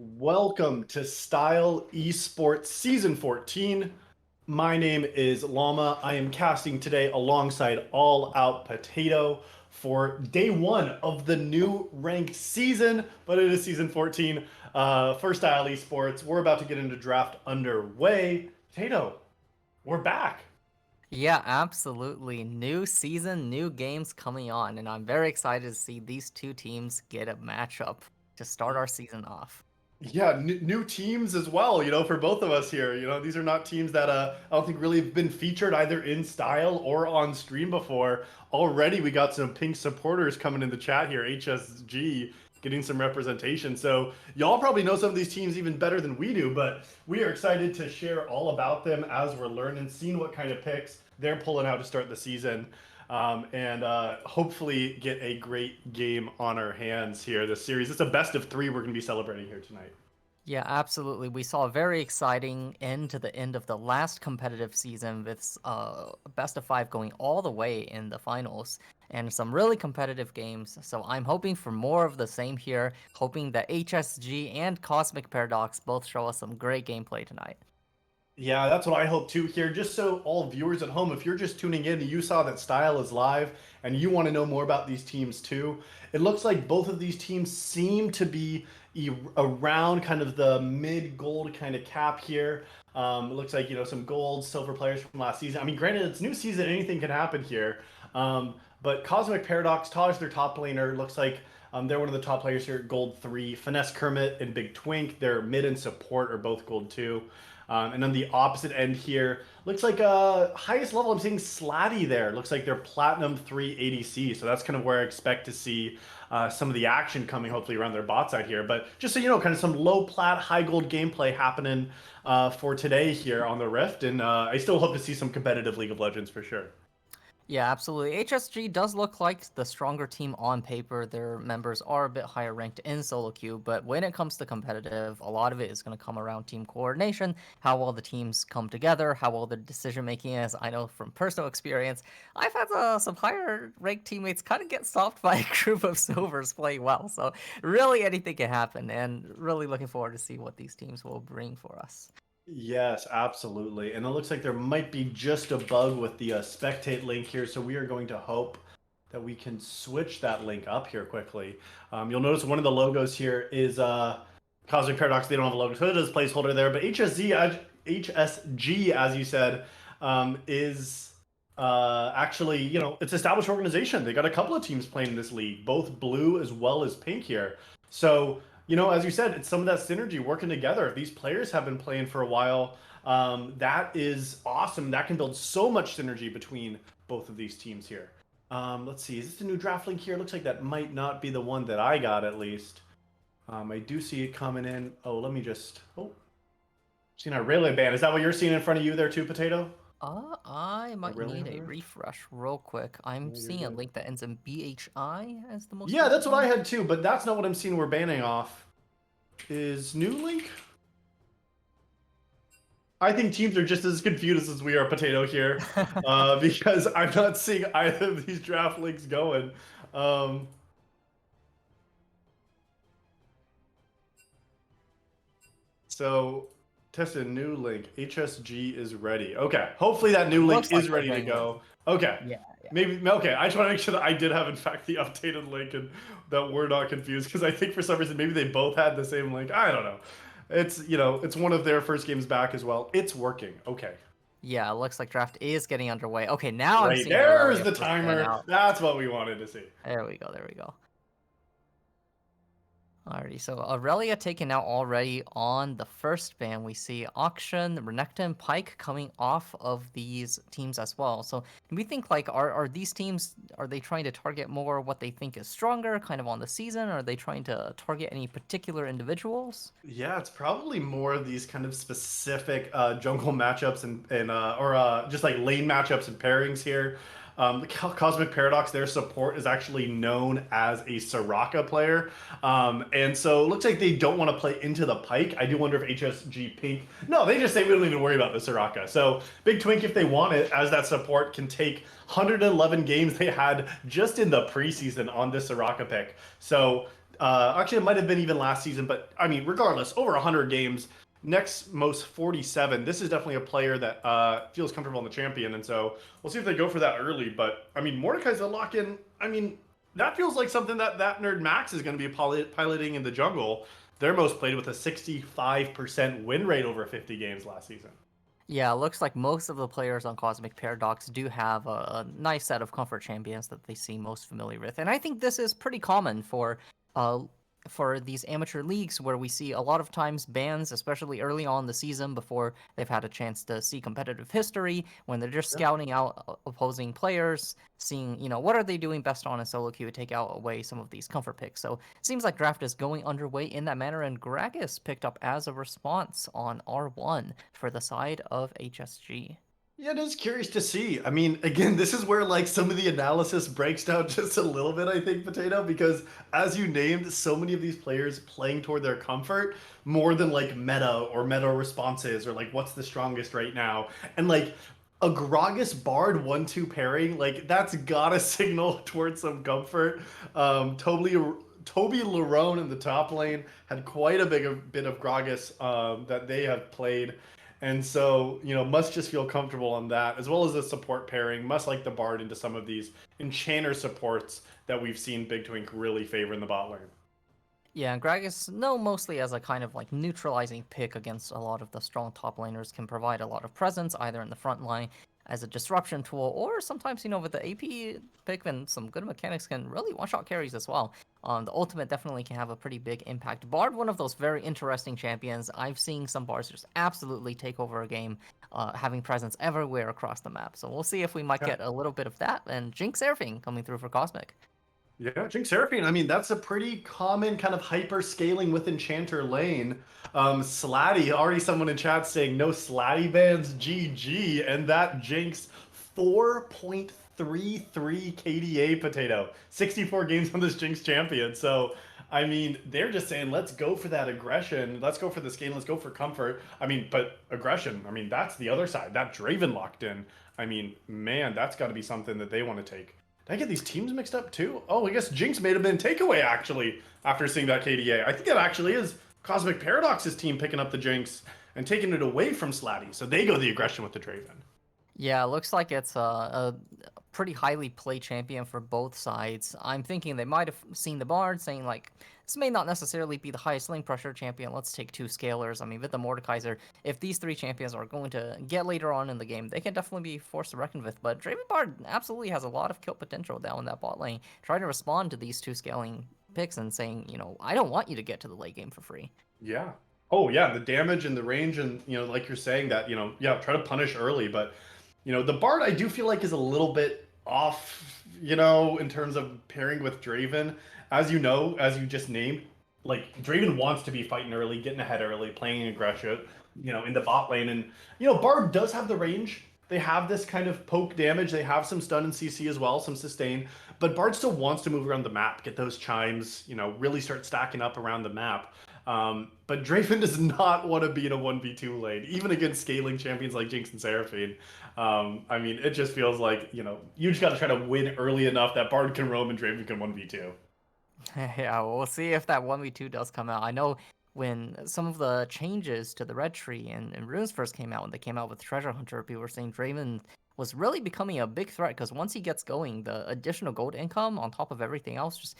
Welcome to Style Esports Season 14. My name is Llama. I am casting today alongside AllOutPotato for day one of the new ranked season, but it is Season 14 for Style Esports. We're about to get into draft underway. Potato, we're back. Yeah, absolutely. New season, new games coming on, and I'm very excited to see these two teams get a matchup to start our season off. Yeah, new teams as well, for both of us here. These are not teams that I don't think really have been featured either in style or on stream before. Already we got some pink supporters coming in the chat here, HSG getting some representation. So y'all probably know some of these teams even better than we do, but we are excited to share all about them as we're learning, seeing what kind of picks they're pulling out to start the season. And hopefully get a great game on our hands here this series. It's a best of three we're going to be celebrating here tonight. Yeah, absolutely. We saw a very exciting end to the end of the last competitive season with best of five going all the way in the finals and some really competitive games. So I'm hoping for more of the same here, hoping that HSG and Cosmic Paradox both show us some great gameplay tonight. Yeah, that's what I hope too here. Just so all viewers at home, if you're just tuning in, you saw that Style is live and you want to know more about these teams too. It looks like both of these teams seem to be around kind of the mid gold kind of cap here. It looks like, some gold, silver players from last season. I mean, granted, it's new season, anything can happen here. But Cosmic Paradox, Taj, their top laner, looks like they're one of the top players here at Gold 3. Finesse Kermit and Big Twink, their mid and support are both Gold 2. And on the opposite end here, looks like highest level, I'm seeing Slatty there. Looks like they're Platinum 3 ADC. So that's kind of where I expect to see some of the action coming, hopefully, around their bot side here. But just so you know, kind of some low plat, high gold gameplay happening for today here on the Rift. And I still hope to see some competitive League of Legends for sure. Yeah, absolutely. HSG does look like the stronger team on paper. Their members are a bit higher ranked in solo queue, but when it comes to competitive, a lot of it is going to come around team coordination, how well the teams come together, how well the decision making is. I know from personal experience, I've had some higher ranked teammates kind of get stopped by a group of silvers playing well. So really anything can happen, and really looking forward to see what these teams will bring for us. Yes, absolutely. And it looks like there might be just a bug with the spectate link here, so we are going to hope that we can switch that link up here quickly. You'll notice one of the logos here is Cosmic Paradox. They don't have a logo, so it is placeholder there. But HSG, as you said, is actually, it's an established organization. They got a couple of teams playing in this league, both blue as well as pink here. So as you said, it's some of that synergy working together. If these players have been playing for a while, that is awesome. That can build so much synergy between both of these teams here. Let's see, is this a new draft link here? Looks like that might not be the one that I got, at least. I do see it coming in. Oh, let me just... Oh, seen a railway ban. Is that what you're seeing in front of you there too, Potato? I might Really need a hard? refresh real quick. I'm No, you're seeing a good. link that ends in BHI as the most Yeah, recent that's what I one. had too, but that's not what I'm seeing we're banning off. Is new link? I think teams are just as confused as we are, Potato, here, because I'm not seeing either of these draft links going. Um, so, test a new link. HSG is ready. Okay, hopefully that new link Looks like is they're ready to getting ready. go. Okay, Yeah, yeah. maybe, okay, I just want to make sure that I did have, in fact, the updated link and that we're not confused, because I think for some reason maybe they both had the same link. I don't know. It's one of their first games back as well. It's working. Okay. Yeah, it looks like draft is getting underway. Okay, now I'm Right, seeing there's Aurelia the first ban timer. out. That's what we wanted to see. There we go, there we go. Alrighty, so Aurelia taken out already on the first ban. We see Auction, Renekton, and Pike coming off of these teams as well. So do we think like are these teams, are they trying to target more what they think is stronger kind of on the season? Or are they trying to target any particular individuals? Yeah, it's probably more of these kind of specific jungle matchups and or just like lane matchups and pairings here. The Cosmic Paradox, their support is actually known as a Soraka player. And so it looks like they don't want to play into the Pike. I do wonder if HSG Pink... No, they just say we don't even worry about the Soraka. So Big Twink, if they want it, as that support, can take 111 games they had just in the preseason on this Soraka pick. So Actually, it might have been even last season, but I mean, regardless, over 100 games. Next most 47. This is definitely a player that feels comfortable in the champion, and so we'll see if they go for that early. But I mean, Mordekai's a lock in. I mean, that feels like something that nerd Max is going to be piloting in the jungle. They're most played with a 65% win rate over 50 games last season. Yeah, it looks like most of the players on Cosmic Paradox do have a nice set of comfort champions that they seem most familiar with. And I think this is pretty common uh, for these amateur leagues where we see a lot of times bans, especially early on in the season before they've had a chance to see competitive history, when they're just Yeah. scouting out opposing players, seeing, what are they doing best on a solo queue, take out away some of these comfort picks. So it seems like draft is going underway in that manner, and Gragas picked up as a response on R1 for the side of HSG. Yeah, it is curious to see. I mean, again, this is where like some of the analysis breaks down just a little bit, I think, Potato, because as you named, so many of these players playing toward their comfort more than like meta responses or like what's the strongest right now. And like a Gragas Bard 1-2 pairing, like that's gotta signal towards some comfort. Toby Larone in the top lane had quite a bit of Gragas that they have played. And so, must just feel comfortable on that, as well as the support pairing. Must like the Bard into some of these Enchanter supports that we've seen Big Twink really favor in the bot lane. Yeah, and Gragas, no, mostly as a kind of like neutralizing pick against a lot of the strong top laners, can provide a lot of presence either in the front line as a disruption tool, or sometimes, with the AP pick and some good mechanics, can really one-shot carries as well. The ultimate definitely can have a pretty big impact. Bard, one of those very interesting champions. I've seen some Bards just absolutely take over a game, having presence everywhere across the map. So we'll see if we might Yeah. get a little bit of that. And Jinx Airfing coming through for Cosmic. Yeah, Jinx Seraphine. I mean, that's a pretty common kind of hyper scaling with Enchanter lane. Slatty, already someone in chat saying no Slatty bans, GG, and that Jinx 4.33 KDA Potato. 64 games on this Jinx champion. So, I mean, they're just saying, let's go for that aggression. Let's go for the scaling. Let's go for comfort. I mean, but aggression, I mean, that's the other side. That Draven locked in. I mean, man, that's got to be something that they want to take. Did I get these teams mixed up too? Oh, I guess Jinx may have been takeaway actually after seeing that KDA. I think it actually is Cosmic Paradox's team picking up the Jinx and taking it away from Slatty. So they go the aggression with the Draven. Yeah, it looks like it's a pretty highly played champion for both sides. I'm thinking they might have seen the Bard saying, like, this may not necessarily be the highest lane pressure champion. Let's take two scalers. I mean, with the Mordekaiser, if these three champions are going to get later on in the game, they can definitely be forced to reckon with. But Draven Bard absolutely has a lot of kill potential down in that bot lane. Trying to respond to these two scaling picks and saying, I don't want you to get to the late game for free. Yeah. Oh yeah, the damage and the range and like you're saying that, yeah, try to punish early, but the Bard I do feel like is a little bit off, in terms of pairing with Draven. As as you just named, like Draven wants to be fighting early, getting ahead early, playing aggression, in the bot lane. And, Bard does have the range. They have this kind of poke damage. They have some stun and CC as well, some sustain. But Bard still wants to move around the map, get those chimes, really start stacking up around the map. But Draven does not want to be in a 1v2 lane, even against scaling champions like Jinx and Seraphine. I mean, it just feels like, you just got to try to win early enough that Bard can roam and Draven can 1v2. Yeah, we'll see if that 1v2 does come out. I know when some of the changes to the red tree and runes first came out, when they came out with Treasure Hunter, people were saying Draven was really becoming a big threat because once he gets going, the additional gold income on top of everything else just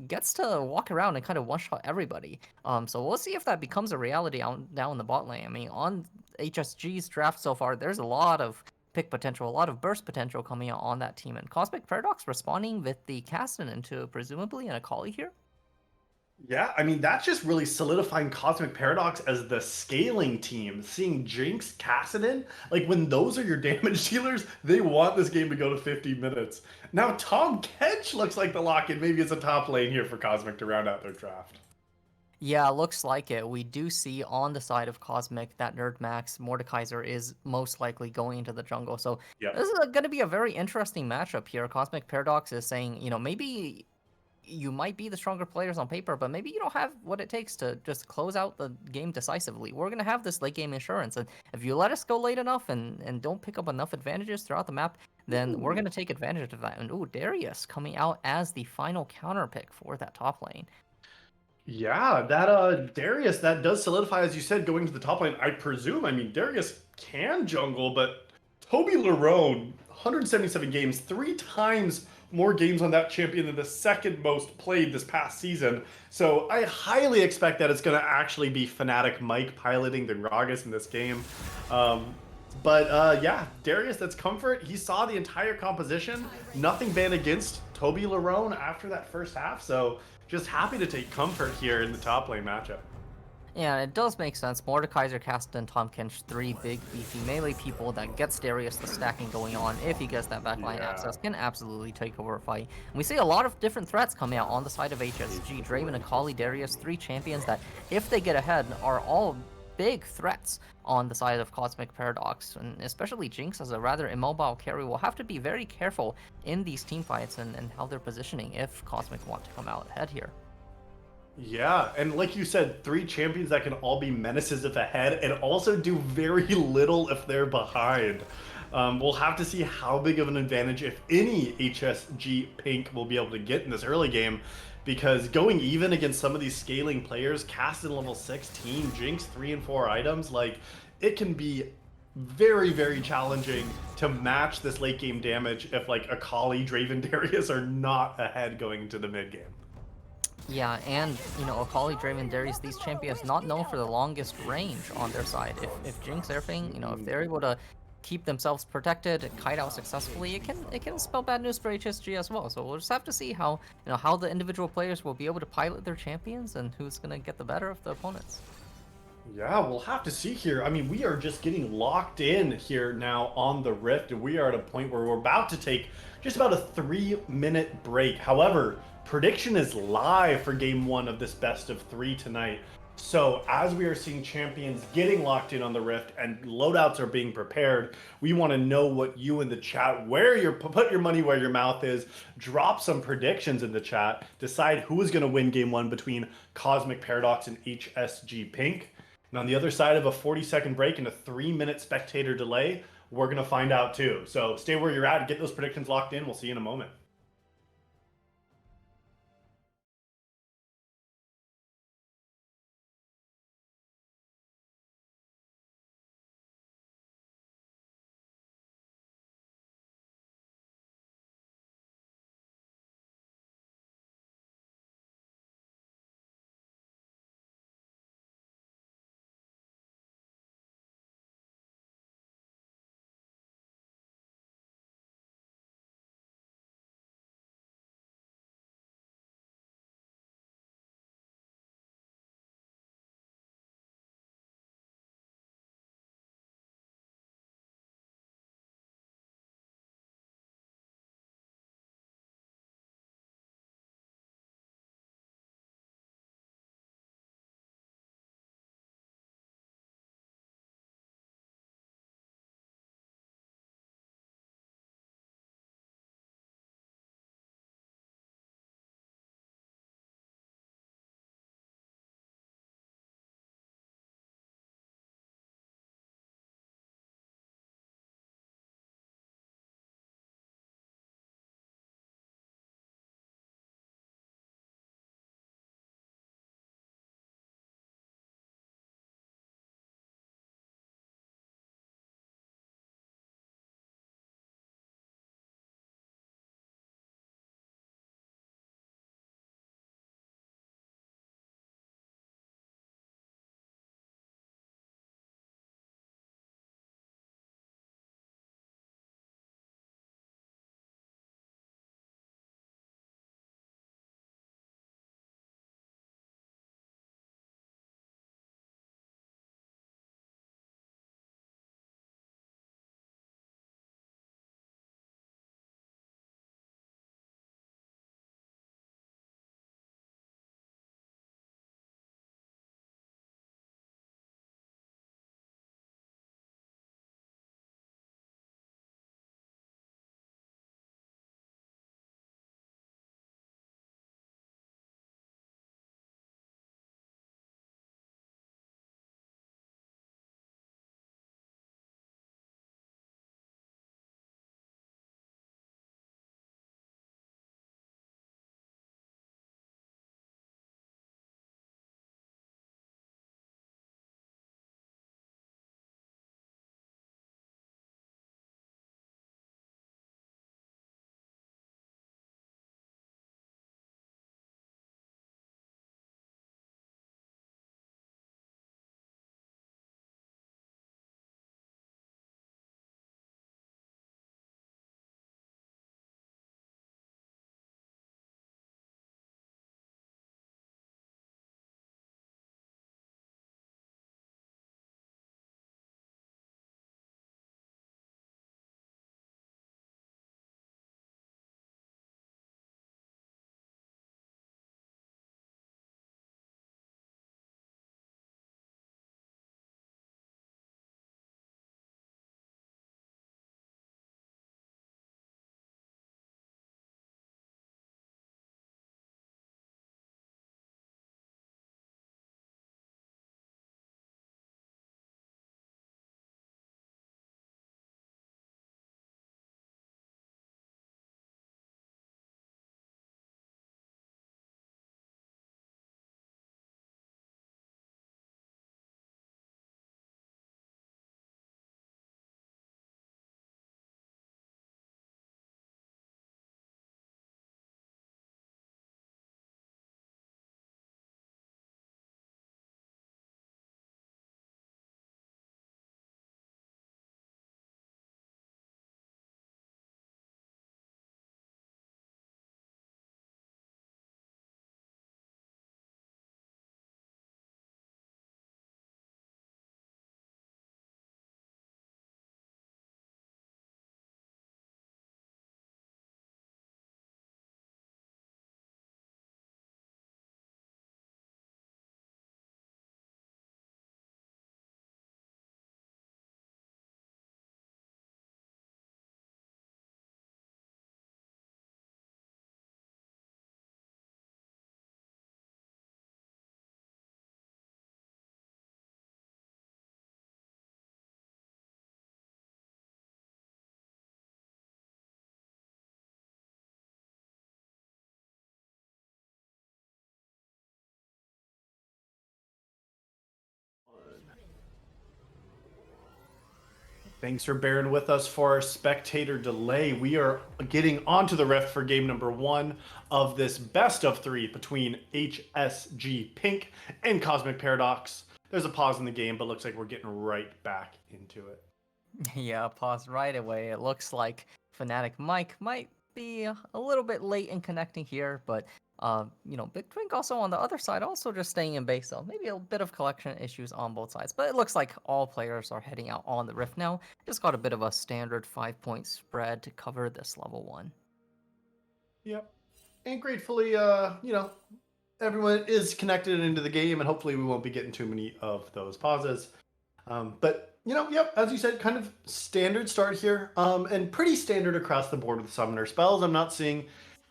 gets to walk around and kind of one-shot everybody. So we'll see if that becomes a reality down in the bot lane. I mean, on HSG's draft so far, there's a lot of pick potential, a lot of burst potential coming out on that team. And Cosmic Paradox responding with the Caston into presumably an Akali here. Yeah, I mean, that's just really solidifying Cosmic Paradox as the scaling team. Seeing Jinx, Kassadin, like when those are your damage dealers, they want this game to go to 50 minutes. Now, Tom Kench looks like the lock-in. Maybe it's a top lane here for Cosmic to round out their draft. Yeah, looks like it. We do see on the side of Cosmic that Nerd Max Mordekaiser is most likely going into the jungle. So Yeah. this is going to be a very interesting matchup here. Cosmic Paradox is saying, maybe you might be the stronger players on paper, but maybe you don't have what it takes to just close out the game decisively. We're going to have this late game insurance, and if you let us go late enough and don't pick up enough advantages throughout the map, then we're going to take advantage of that. And ooh, Darius coming out as the final counter pick for that top lane. Yeah, that Darius, that does solidify, as you said, going to the top lane. I presume. I mean, Darius can jungle, but Toby Larone, 177 games, 3 times more games on that champion than the second most played this past season. So I highly expect that it's going to actually be Fnatic Mike piloting the Gragas in this game. Um, but yeah, Darius, that's comfort. He saw the entire composition. Nothing banned against Toby Larone after that first half. So just happy to take comfort here in the top lane matchup. Yeah, it does make sense. Mordekaiser, Cast, and Tomkinch, three big, beefy melee people that gets Darius the stacking going on if he gets that backline Yeah. access, can absolutely take over a fight. And we see a lot of different threats coming out on the side of HSG. Draven, Akali, Darius, three champions that, if they get ahead, are all big threats on the side of Cosmic Paradox, and especially Jinx as a rather immobile carry will have to be very careful in these team fights and how they're positioning if Cosmic want to come out ahead here. Yeah, and like you said, 3 champions that can all be menaces if ahead and also do very little if they're behind. We'll have to see how big of an advantage, if any, HSG Pink will be able to get in this early game, because going even against some of these scaling players, cast in level 16, Jinx 3 and 4 items, like it can be very, very challenging to match this late game damage if like Akali, Draven, Darius are not ahead going into the mid game. Yeah, and Akali, Draven, Darius, these champions not known for the longest range on their side. If Jinx Airfang, if they're able to keep themselves protected and kite out successfully, it can spell bad news for HSG as well. So we'll just have to see how the individual players will be able to pilot their champions and who's gonna get the better of the opponents. Yeah, we'll have to see here. I mean, we are just getting locked in here now on the Rift, and we are at a point where we're about to take just about a 3-minute break. However, prediction is live for game one of this best of three tonight. So, as we are seeing champions getting locked in on the Rift and loadouts are being prepared, we want to know what you in the chat, where you're put your money where your mouth is, drop some predictions in the chat, decide who is going to win game one between Cosmic Paradox and HSG Pink. And on the other side of a 40-second break and a 3-minute spectator delay, we're going to find out too. So stay where you're at and get those predictions locked in. We'll see you in a moment. Thanks for bearing with us for our spectator delay. We are getting onto the rift for game number 1 of this best of 3 between HSG Pink and Cosmic Paradox. There's a pause in the game, but looks like we're getting right back into it. Yeah, pause right away. It looks like Fnatic Mike might be a little bit late in connecting here, but Big Twink also on the other side, also just staying in base though. Maybe a bit of collection issues on both sides, but it looks like all players are heading out on the Rift now. Just got a bit of a standard 5-point spread to cover this level 1. Yep. And gratefully, everyone is connected into the game, and hopefully we won't be getting too many of those pauses. Yep, as you said, kind of standard start here, and pretty standard across the board with summoner spells. I'm not seeing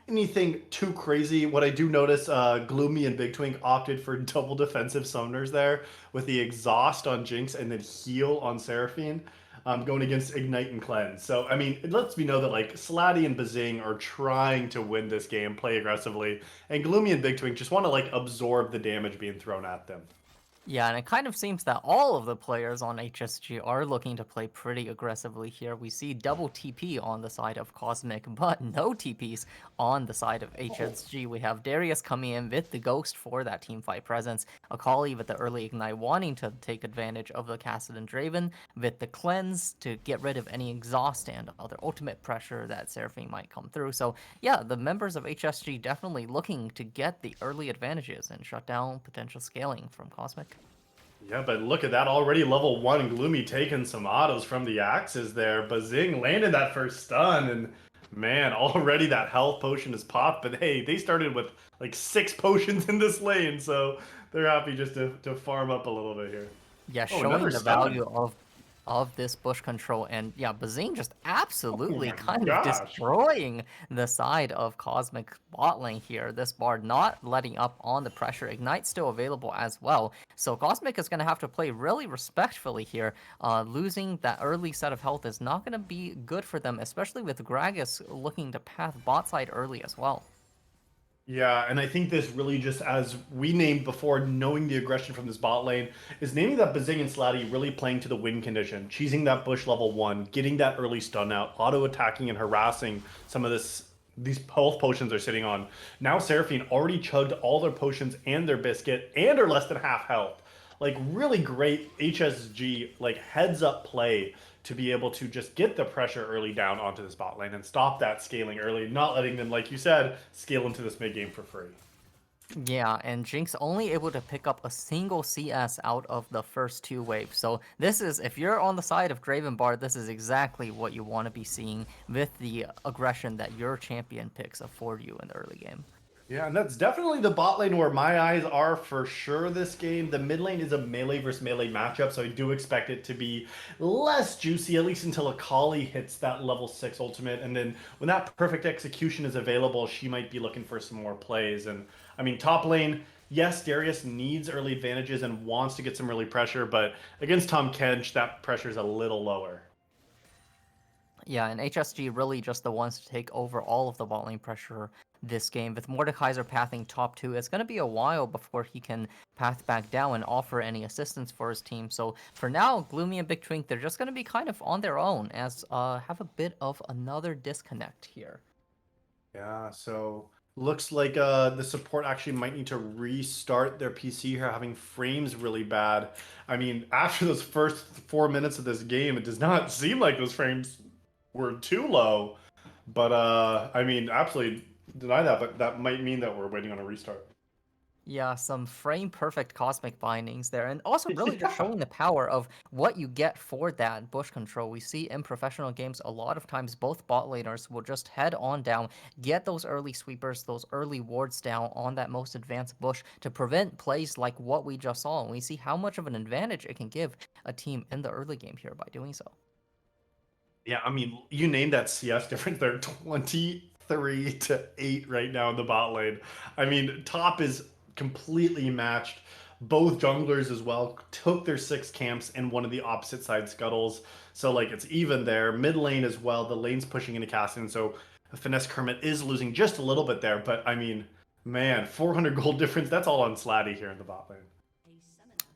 anything too crazy. What I do notice, Gloomy and Big Twink opted for double defensive summoners there with the exhaust on Jinx and then heal on Seraphine, going against Ignite and Cleanse. So, I mean, it lets me know that like Slatty and Bazing are trying to win this game, play aggressively, and Gloomy and Big Twink just want to like absorb the damage being thrown at them. Yeah, and it kind of seems that all of the players on HSG are looking to play pretty aggressively here. We see double TP on the side of Cosmic, but no TPs on the side of HSG. We have Darius coming in with the Ghost for that teamfight presence, Akali with the early Ignite wanting to take advantage of the Cassid and Draven, with the Cleanse to get rid of any exhaust and other ultimate pressure that Seraphine might come through. So yeah, the members of HSG definitely looking to get the early advantages and shut down potential scaling from Cosmic. Yeah, but look at that, already level 1, Gloomy taking some autos from the axes there. Bazing landed that first stun, and man, already that health potion is popped. But hey, they started with like 6 potions in this lane, so they're happy just to farm up a little bit here. Yeah, Oh, showing another the stun. value of this bush control, and yeah, Bazing just Oh absolutely my kind of gosh. destroying the side of Cosmic bot lane here. This Bard not letting up on the pressure. Ignite still available as well. So Cosmic is going to have to play really respectfully here. Losing that early set of health is not going to be good for them, especially with Gragas looking to path bot side early as well. Yeah, and I think this really just, as we named before, knowing the aggression from this bot lane, is naming that Bazing and Slatty really playing to the win condition, cheesing that bush level 1, getting that early stun out, auto-attacking and harassing some of these health potions they're sitting on. Now Seraphine already chugged all their potions and their biscuit and are less than half health. Like, really great HSG, like, heads-up play to be able to just get the pressure early down onto this bot lane and stop that scaling early, not letting them, like you said, scale into this mid game for free. Yeah, and Jinx only able to pick up a single CS out of the first 2 waves. So this is, if you're on the side of Draven Bard, this is exactly what you want to be seeing with the aggression that your champion picks afford you in the early game. Yeah, and that's definitely the bot lane where my eyes are for sure this game. The mid lane is a melee versus melee matchup, so I do expect it to be less juicy, at least until Akali hits that level 6 ultimate. And then when that perfect execution is available, she might be looking for some more plays. And I mean, top lane, yes, Darius needs early advantages and wants to get some early pressure, but against Tom Kench, that pressure is a little lower. Yeah, and HSG really just the ones to take over all of the bot lane pressure this game. With Mordekaiser pathing top 2, it's going to be a while before he can path back down and offer any assistance for his team. So for now, Gloomy and Big Twink, they're just going to be kind of on their own as have a bit of another disconnect here. Yeah, so looks like the support actually might need to restart their PC here, having frames really bad. I mean, after those first 4 minutes of this game, it does not seem like those frames were too low. But I mean, absolutely deny that, but that might mean that we're waiting on a restart. Yeah, some frame perfect cosmic bindings there, and also really just Yeah. showing the power of what you get for that bush control. We see in professional games a lot of times both bot laners will just head on down, get those early sweepers, those early wards down on that most advanced bush to prevent plays like what we just saw. And we see how much of an advantage it can give a team in the early game here by doing so. Yeah, I mean, you named that CS difference. They're 23-8 right now in the bot lane. I mean, top is completely matched. Both junglers as well took their 6 camps in one of the opposite side scuttles. So, like, it's even there. Mid lane as well. The lane's pushing into Cassin. So, Finesse Kermit is losing just a little bit there. But, I mean, man, 400 gold difference. That's all on Slatty here in the bot lane.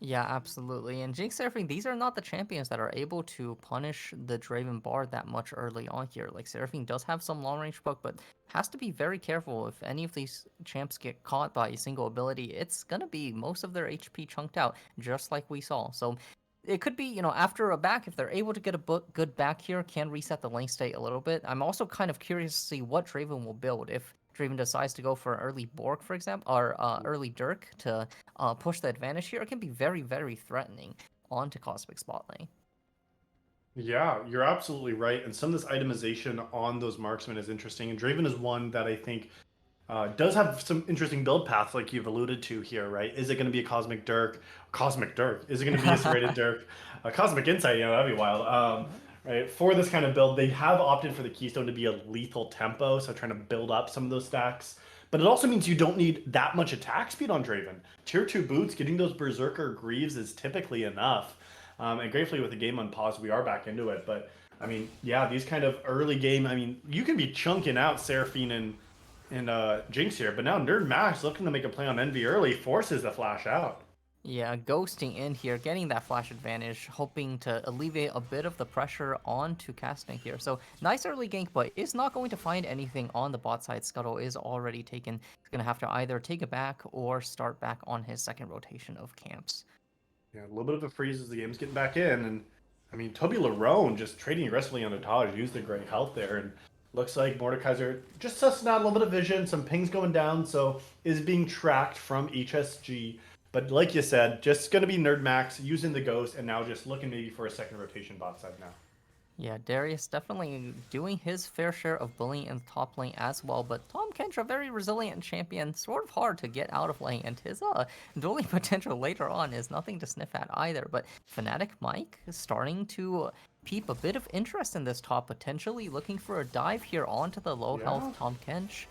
Yeah, absolutely. And Jinx Seraphine, these are not the champions that are able to punish the Draven Bard that much early on here. Like, Seraphine does have some long range poke, but has to be very careful. If any of these champs get caught by a single ability, it's gonna be most of their HP chunked out, just like we saw. So it could be, after a back, if they're able to get a good back here, can reset the lane state a little bit. I'm also kind of curious to see what Draven will build. If Draven decides to go for an early Borg, for example, or early Dirk to push the advantage here, it can be very, very threatening onto Cosmic Spot Lane. Yeah, you're absolutely right. And some of this itemization on those marksmen is interesting. And Draven is one that I think does have some interesting build paths, like you've alluded to here, right? Is it going to be a Cosmic Dirk? Cosmic Dirk? Is it going to be a serrated Dirk? A Cosmic Insight, that'd be wild. Right, for this kind of build, they have opted for the Keystone to be a lethal tempo, so trying to build up some of those stacks. But it also means you don't need that much attack speed on Draven. Tier 2 boots, getting those Berserker Greaves is typically enough. And gratefully with the game on pause, we are back into it. But, I mean, yeah, these kind of early game, I mean, you can be chunking out Seraphine and Jinx here, but now Nerd Max looking to make a play on Envy early, forces the flash out. Yeah, ghosting in here, getting that flash advantage, hoping to alleviate a bit of the pressure onto casting here. So nice early gank, but is not going to find anything on the bot side. Scuttle is already taken. He's going to have to either take it back or start back on his second rotation of camps. Yeah, a little bit of a freeze as the game's getting back in, and I mean Toby Larone just trading aggressively on Otage, used the great health there, and looks like Mordekaiser just sussing out a little bit of vision, some pings going down, so is being tracked from HSG. But like you said, just gonna be Nerd Max using the Ghost, and now just looking maybe for a second rotation bot side now. Yeah, Darius definitely doing his fair share of bullying in the top lane as well, but Tom Kench, a very resilient champion, sort of hard to get out of lane, and his dueling potential later on is nothing to sniff at either, but Fnatic Mike is starting to peep a bit of interest in this top, potentially looking for a dive here onto the low health Yeah, Tom Kench.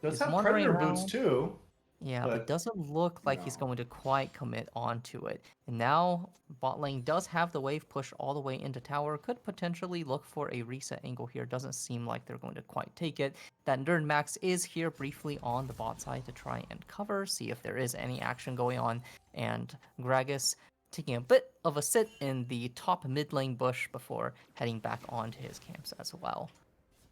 does He's have wandering Predator boots around. too, Yeah, but but doesn't look like he's no. going to quite commit onto it. And now bot lane does have the wave push all the way into tower. Could potentially look for a reset angle here. Doesn't seem like they're going to quite take it. That Nerd Max is here briefly on the bot side to try and cover, see if there is any action going on. And Gragas taking a bit of a sit in the top mid lane bush before heading back onto his camps as well.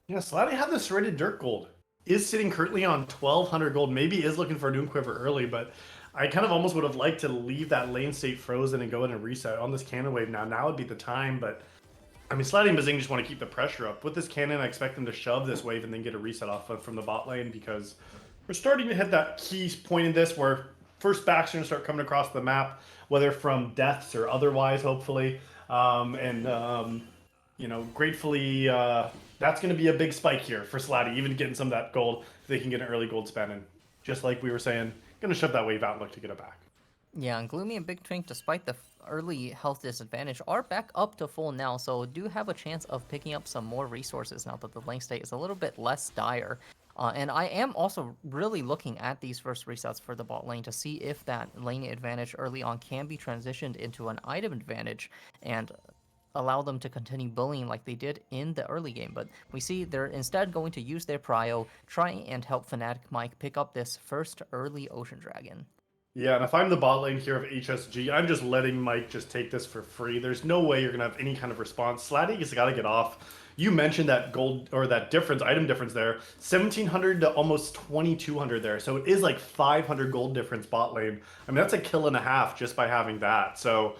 Yeah, Slatty had the serrated Dirt Gold. Is sitting currently on 1,200 gold. Maybe is looking for a Doom Quiver early, but I kind of almost would have liked to leave that lane state frozen and go in and reset on this cannon wave now. Now would be the time, but I mean, Slatty and Bazing just want to keep the pressure up. With this cannon, I expect them to shove this wave and then get a reset off from the bot lane because we're starting to hit that key point in this where first backs are going to start coming across the map, whether from deaths or otherwise, hopefully. Gratefully, that's going to be a big spike here for Slatty, even getting some of that gold if they can get an early gold spend. And just like we were saying, going to shove that wave out and look to get it back. Yeah, and Gloomy and Big Twink, despite the early health disadvantage, are back up to full now, so do have a chance of picking up some more resources now that the lane state is a little bit less dire. And I am also really looking at these first resets for the bot lane to see if that lane advantage early on can be transitioned into an item advantage and allow them to continue bullying like they did in the early game. But we see they're instead going to use their prio, try and help Fnatic Mike pick up this first early Ocean Dragon. Yeah, and if I'm the bot lane here of HSG, I'm just letting Mike just take this for free. There's no way you're going to have any kind of response. Slatty has got to get off. You mentioned that gold or that difference, item difference there, 1,700 to almost 2,200 there. So it is like 500 gold difference bot lane. I mean, that's a kill and a half just by having that. So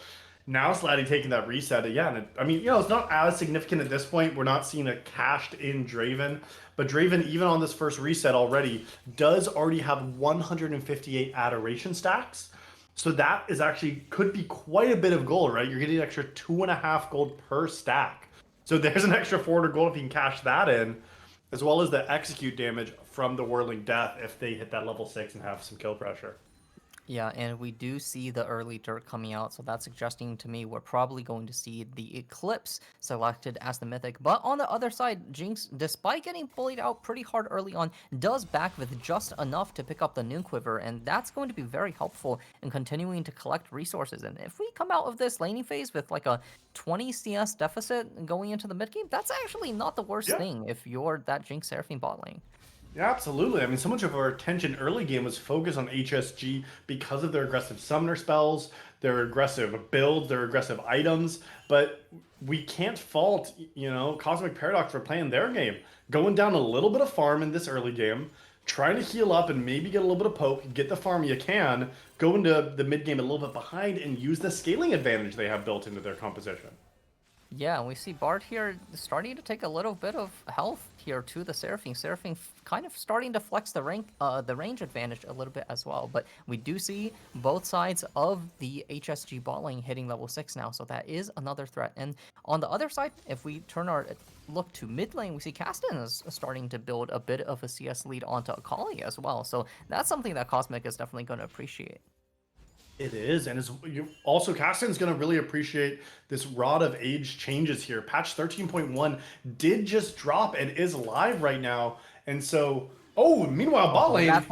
now Slatty taking that reset, yeah, and it's not as significant at this point. We're not seeing a cashed in Draven, but Draven, even on this first reset already, does already have 158 adoration stacks. So that is actually could be quite a bit of gold, right? You're getting an extra 2.5 gold per stack. So there's an extra 400 gold if you can cash that in, as well as the execute damage from the Whirling Death if they hit that level 6 and have some kill pressure. Yeah, and we do see the early dirt coming out, so that's suggesting to me we're probably going to see the Eclipse selected as the mythic. But on the other side, Jinx, despite getting bullied out pretty hard early on, does back with just enough to pick up the Noon Quiver, and that's going to be very helpful in continuing to collect resources. And if we come out of this laning phase with like a 20 CS deficit going into the mid game, that's actually not the worst Yeah. thing if you're that Jinx Seraphine bot lane. Yeah, absolutely. I mean, so much of our attention early game was focused on HSG because of their aggressive summoner spells, their aggressive builds, their aggressive items. But we can't fault, Cosmic Paradox for playing their game. Going down a little bit of farm in this early game, trying to heal up and maybe get a little bit of poke, get the farm you can, go into the mid game a little bit behind, and use the scaling advantage they have built into their composition. Yeah, and we see Bard here starting to take a little bit of health here to the Seraphine. Seraphine kind of starting to flex the range advantage a little bit as well. But we do see both sides of the HSG bot lane hitting level 6 now, so that is another threat. And on the other side, if we turn our look to mid lane, we see Castan is starting to build a bit of a CS lead onto Akali as well. So that's something that Cosmic is definitely going to appreciate. It is, and also Castan's going to really appreciate this Rod of Age changes here. Patch 13.1 did just drop and is live right now, and so meanwhile bot lane.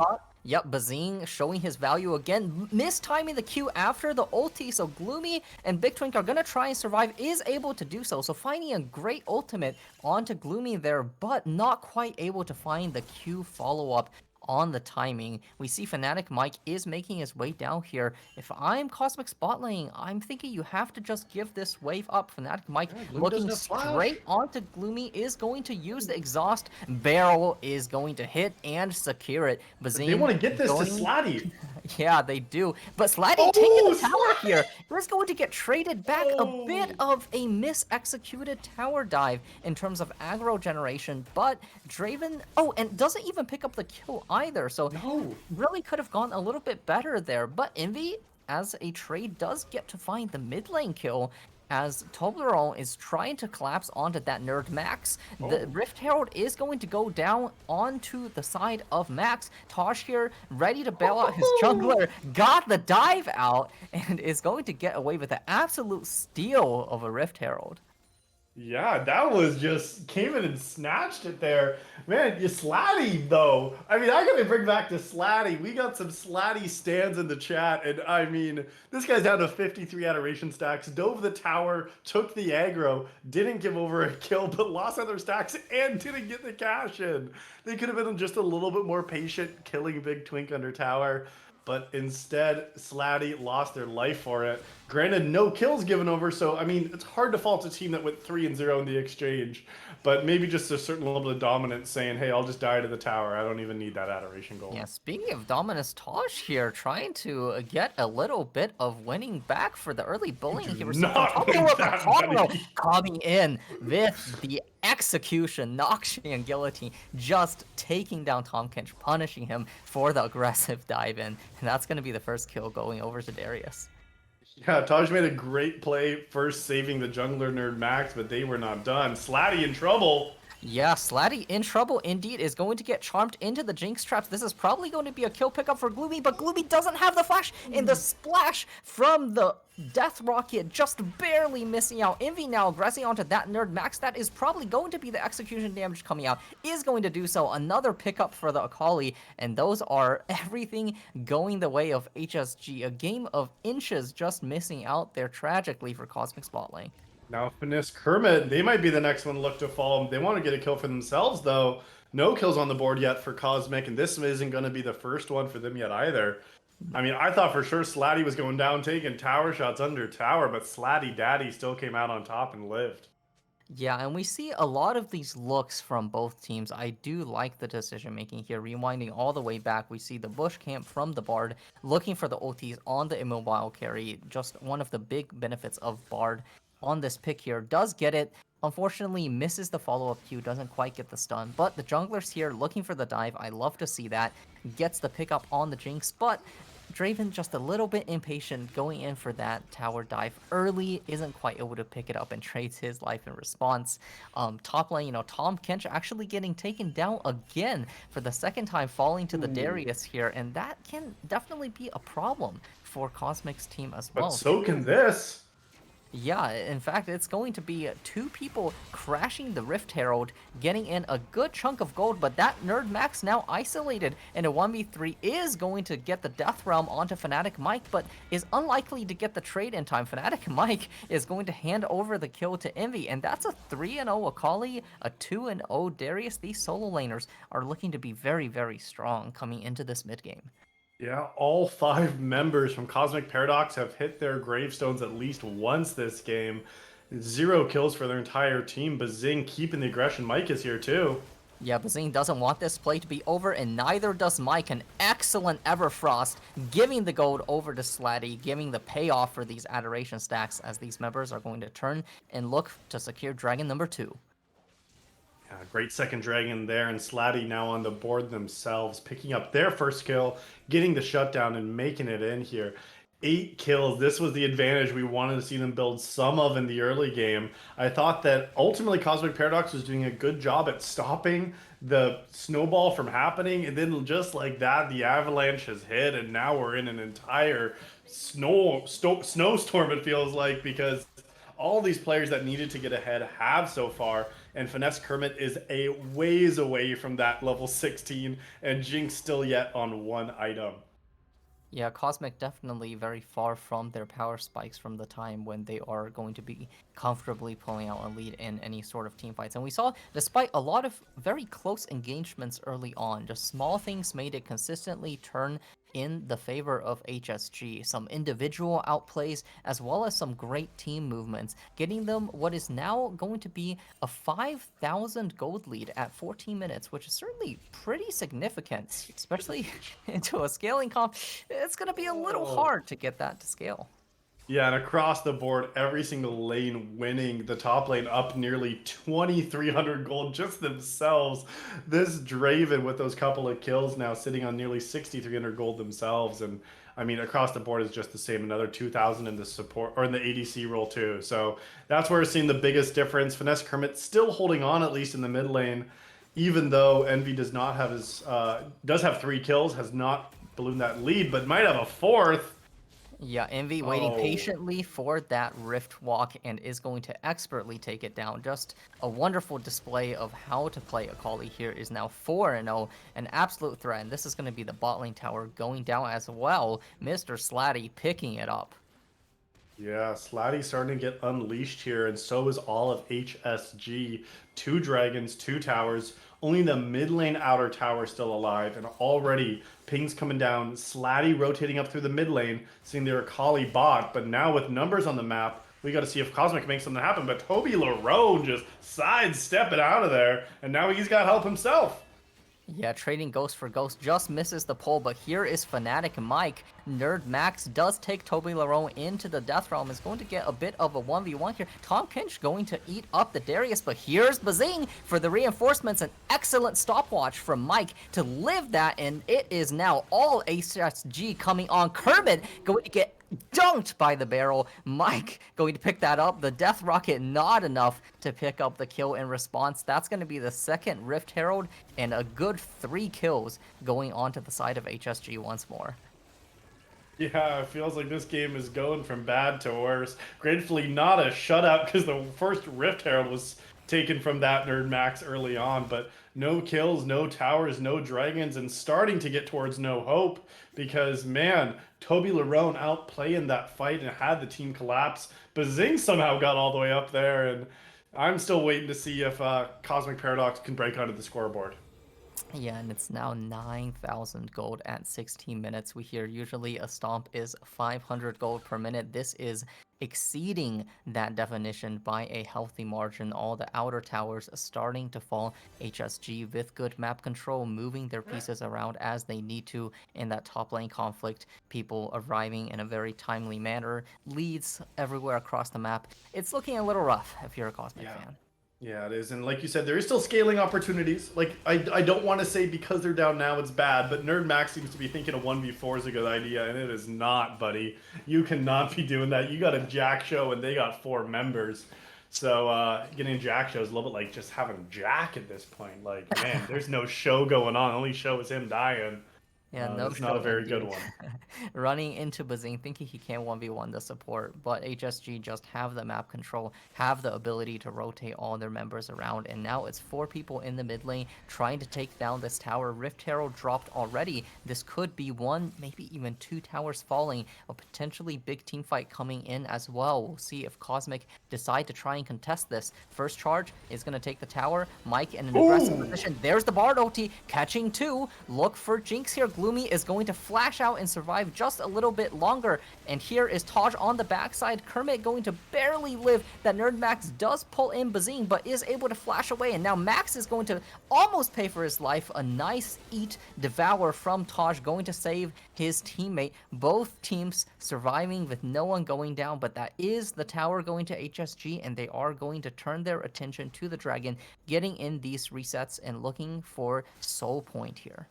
Yep, Bazing showing his value again, mistiming the Q after the ulti, so Gloomy and Big Twink are gonna try and survive, is able to do so, so finding a great ultimate onto Gloomy there, but not quite able to find the Q follow-up on the timing. We see Fnatic Mike is making his way down here. If I'm Cosmic's bot lane, I'm thinking you have to just give this wave up. Fnatic Mike looking straight onto Gloomy is going to use the exhaust. Barrel is going to hit and secure it. Bazing, they want to get this to Slatty. Yeah, they do. But Slatty taking the tower here. He's going to get traded back. A bit of a mis-executed tower dive in terms of aggro generation. But Draven, and doesn't even pick up the kill either. So really could have gone a little bit better there. But Envy, as a trade, does get to find the mid lane kill, as Toblerone is trying to collapse onto that nerd Max. The Rift Herald is going to go down onto the side of Max. Tosh here, ready to bail out his jungler, got the dive out, and is going to get away with an absolute steal of a Rift Herald. Yeah, that was just came in and snatched it there. Man, you Slatty though. I mean, I gotta bring back to Slatty. We got some Slatty stands in the chat, and I mean, this guy's down to 53 adoration stacks, dove the tower, took the aggro, didn't give over a kill, but lost other stacks and didn't get the cash in. They could have been just a little bit more patient, killing Big Twink under tower. But instead, Slatty lost their life for it. Granted, no kills given over, so, I mean, it's hard to fault a team that went 3-0 in the exchange, but maybe just a certain level of dominance saying, hey, I'll just die to the tower. I don't even need that adoration goal. Yeah, speaking of dominance, Tosh here trying to get a little bit of winning back for the early bullying he received from coming in with the execution, Noxian and Guillotine, just taking down Tahm Kench, punishing him for the aggressive dive in, and that's going to be the first kill going over to Darius. Yeah, Taj made a great play first saving the jungler nerd Max, but they were not done. Slatty in trouble. Yeah, Slatty in trouble indeed, is going to get charmed into the Jinx traps. This is probably going to be a kill pickup for Gloomy, but Gloomy doesn't have the flash, and the splash from the Death Rocket just barely missing out. Envy now aggressing onto that nerd Max. That is probably going to be the execution damage coming out. Is going to do so. Another pickup for the Akali, and those are everything going the way of HSG. A game of inches just missing out there tragically for Cosmic Spot Lane. Now, Finis Kermit, they might be the next one to look to fall. They want to get a kill for themselves, though. No kills on the board yet for Cosmic, and this isn't going to be the first one for them yet either. I mean, I thought for sure Slatty was going down, taking tower shots under tower, but Slatty Daddy still came out on top and lived. Yeah, and we see a lot of these looks from both teams. I do like the decision-making here. Rewinding all the way back, we see the Bush camp from the Bard, looking for the ultis on the immobile carry. Just one of the big benefits of Bard on this pick here. Does get it. Unfortunately, misses the follow-up Q, doesn't quite get the stun. But the junglers here looking for the dive. I love to see that. Gets the pickup on the Jinx, but Draven just a little bit impatient going in for that tower dive early, isn't quite able to pick it up and trades his life in response. Top lane, Tahm Kench actually getting taken down again for the second time, falling to the Darius here, and that can definitely be a problem for Cosmic's team as well. But so can this. Yeah, in fact, it's going to be two people crashing the Rift Herald, getting in a good chunk of gold, but that Nerd Max now isolated in a 1v3 is going to get the Death Realm onto Fnatic Mike, but is unlikely to get the trade in time. Fnatic Mike is going to hand over the kill to Envy, and that's a 3-0 Akali, a 2-0 Darius. These solo laners are looking to be very, very strong coming into this mid game. Yeah, all 5 members from Cosmic Paradox have hit their gravestones at least once this game. 0 kills for their entire team. Bazing keeping the aggression. Mike is here too. Yeah, Bazing doesn't want this play to be over, and neither does Mike. An excellent Everfrost, giving the gold over to Slatty, giving the payoff for these Adoration stacks as these members are going to turn and look to secure Dragon number 2. Yeah, great second dragon there, and Slatty now on the board themselves, picking up their first kill, getting the shutdown, and making it in here. 8 kills. This was the advantage we wanted to see them build some of in the early game. I thought that ultimately Cosmic Paradox was doing a good job at stopping the snowball from happening, and then just like that, the avalanche has hit, and now we're in an entire snowstorm, it feels like, because all these players that needed to get ahead have so far, and Finesse Kermit is a ways away from that level 16, and Jinx still yet on 1 item. Yeah, Cosmic definitely very far from their power spikes from the time when they are going to be comfortably pulling out a lead in any sort of team fights. And we saw, despite a lot of very close engagements early on, just small things made it consistently turn in the favor of HSG. Some individual outplays, as well as some great team movements, getting them what is now going to be a 5,000 gold lead at 14 minutes, which is certainly pretty significant, especially into a scaling comp. It's going to be a little hard to get that to scale. Yeah, and across the board, every single lane winning. The top lane up nearly 2,300 gold just themselves. This Draven with those couple of kills now sitting on nearly 6,300 gold themselves. And I mean, across the board is just the same. Another 2,000 in the support or in the ADC role too. So that's where we're seeing the biggest difference. Finesse Kermit still holding on at least in the mid lane, even though Envy does not have his does have 3 kills, has not ballooned that lead, but might have a 4th. Yeah, Envy waiting patiently for that Rift Walk and is going to expertly take it down. Just a wonderful display of how to play Akali here is now 4-0, an absolute threat. And this is going to be the bot lane tower going down as well. Mr. Slatty picking it up. Yeah, Slatty's starting to get unleashed here, and so is all of HSG. 2 dragons, 2 towers. Only the mid lane outer tower still alive, and already pings coming down. Slatty rotating up through the mid lane, seeing their Akali bot, but now with numbers on the map, we got to see if Cosmic makes something happen. But Toby Larone just sidestepping out of there, and now he's got help himself. Yeah, trading Ghost for Ghost just misses the pull, but here is Fnatic Mike. Nerd Max does take Toby Larone into the Death Realm. Is going to get a bit of a 1v1 here. Tom Kinch going to eat up the Darius, but here's Bazing for the reinforcements. An excellent stopwatch from Mike to live that, and it is now all HSG coming on. Kermit going to get dunked by the barrel. Mike going to pick that up. The Death Rocket not enough to pick up the kill in response. That's going to be the second Rift Herald and a good 3 kills going on to the side of HSG once more. Yeah, it feels like this game is going from bad to worse. Gratefully not a shutout because the first Rift Herald was taken from that Nerd Max early on, but no kills, no towers, no dragons, and starting to get towards no hope because, man, Toby Larone outplaying that fight and had the team collapse. Bazing somehow got all the way up there, and I'm still waiting to see if Cosmic Paradox can break onto the scoreboard. Yeah, and it's now 9,000 gold at 16 minutes. We hear usually a stomp is 500 gold per minute. This is exceeding that definition by a healthy margin. All the outer towers starting to fall. HSG with good map control, moving their pieces around as they need to in that top lane conflict. People arriving in a very timely manner. Leads everywhere across the map. It's looking a little rough if you're a Cosmic fan. Yeah, it is. And like you said, there is still scaling opportunities. Like, I don't want to say because they're down now it's bad, but Nerd Max seems to be thinking a 1v4 is a good idea, and it is not, buddy. You cannot be doing that. You got a Jack show, and they got 4 members. So getting a Jack show is a little bit like just having Jack at this point. Like, man, there's no show going on. The only show is him dying. Yeah, no That's not a show very good indeed. one. Running into Bazing, thinking he can 1v1 the support, but HSG just have the map control, have the ability to rotate all their members around, and now it's 4 people in the mid lane trying to take down this tower. Rift Herald dropped already. This could be 1, maybe even 2 towers falling. A potentially big team fight coming in as well. We'll see if Cosmic decide to try and contest this. First charge is going to take the tower. Mike in an aggressive Ooh! position. There's the Bard ulti, catching 2. Look for Jinx here. Gloomy is going to flash out and survive just a little bit longer. And here is Taj on the backside. Kermit going to barely live. That Nerd Max does pull in Bazing, but is able to flash away. And now Max is going to almost pay for his life. A nice eat, devour from Taj, going to save his teammate. Both teams surviving with no one going down, but that is the tower going to HSG, and they are going to turn their attention to the dragon, getting in these resets and looking for Soul Point here.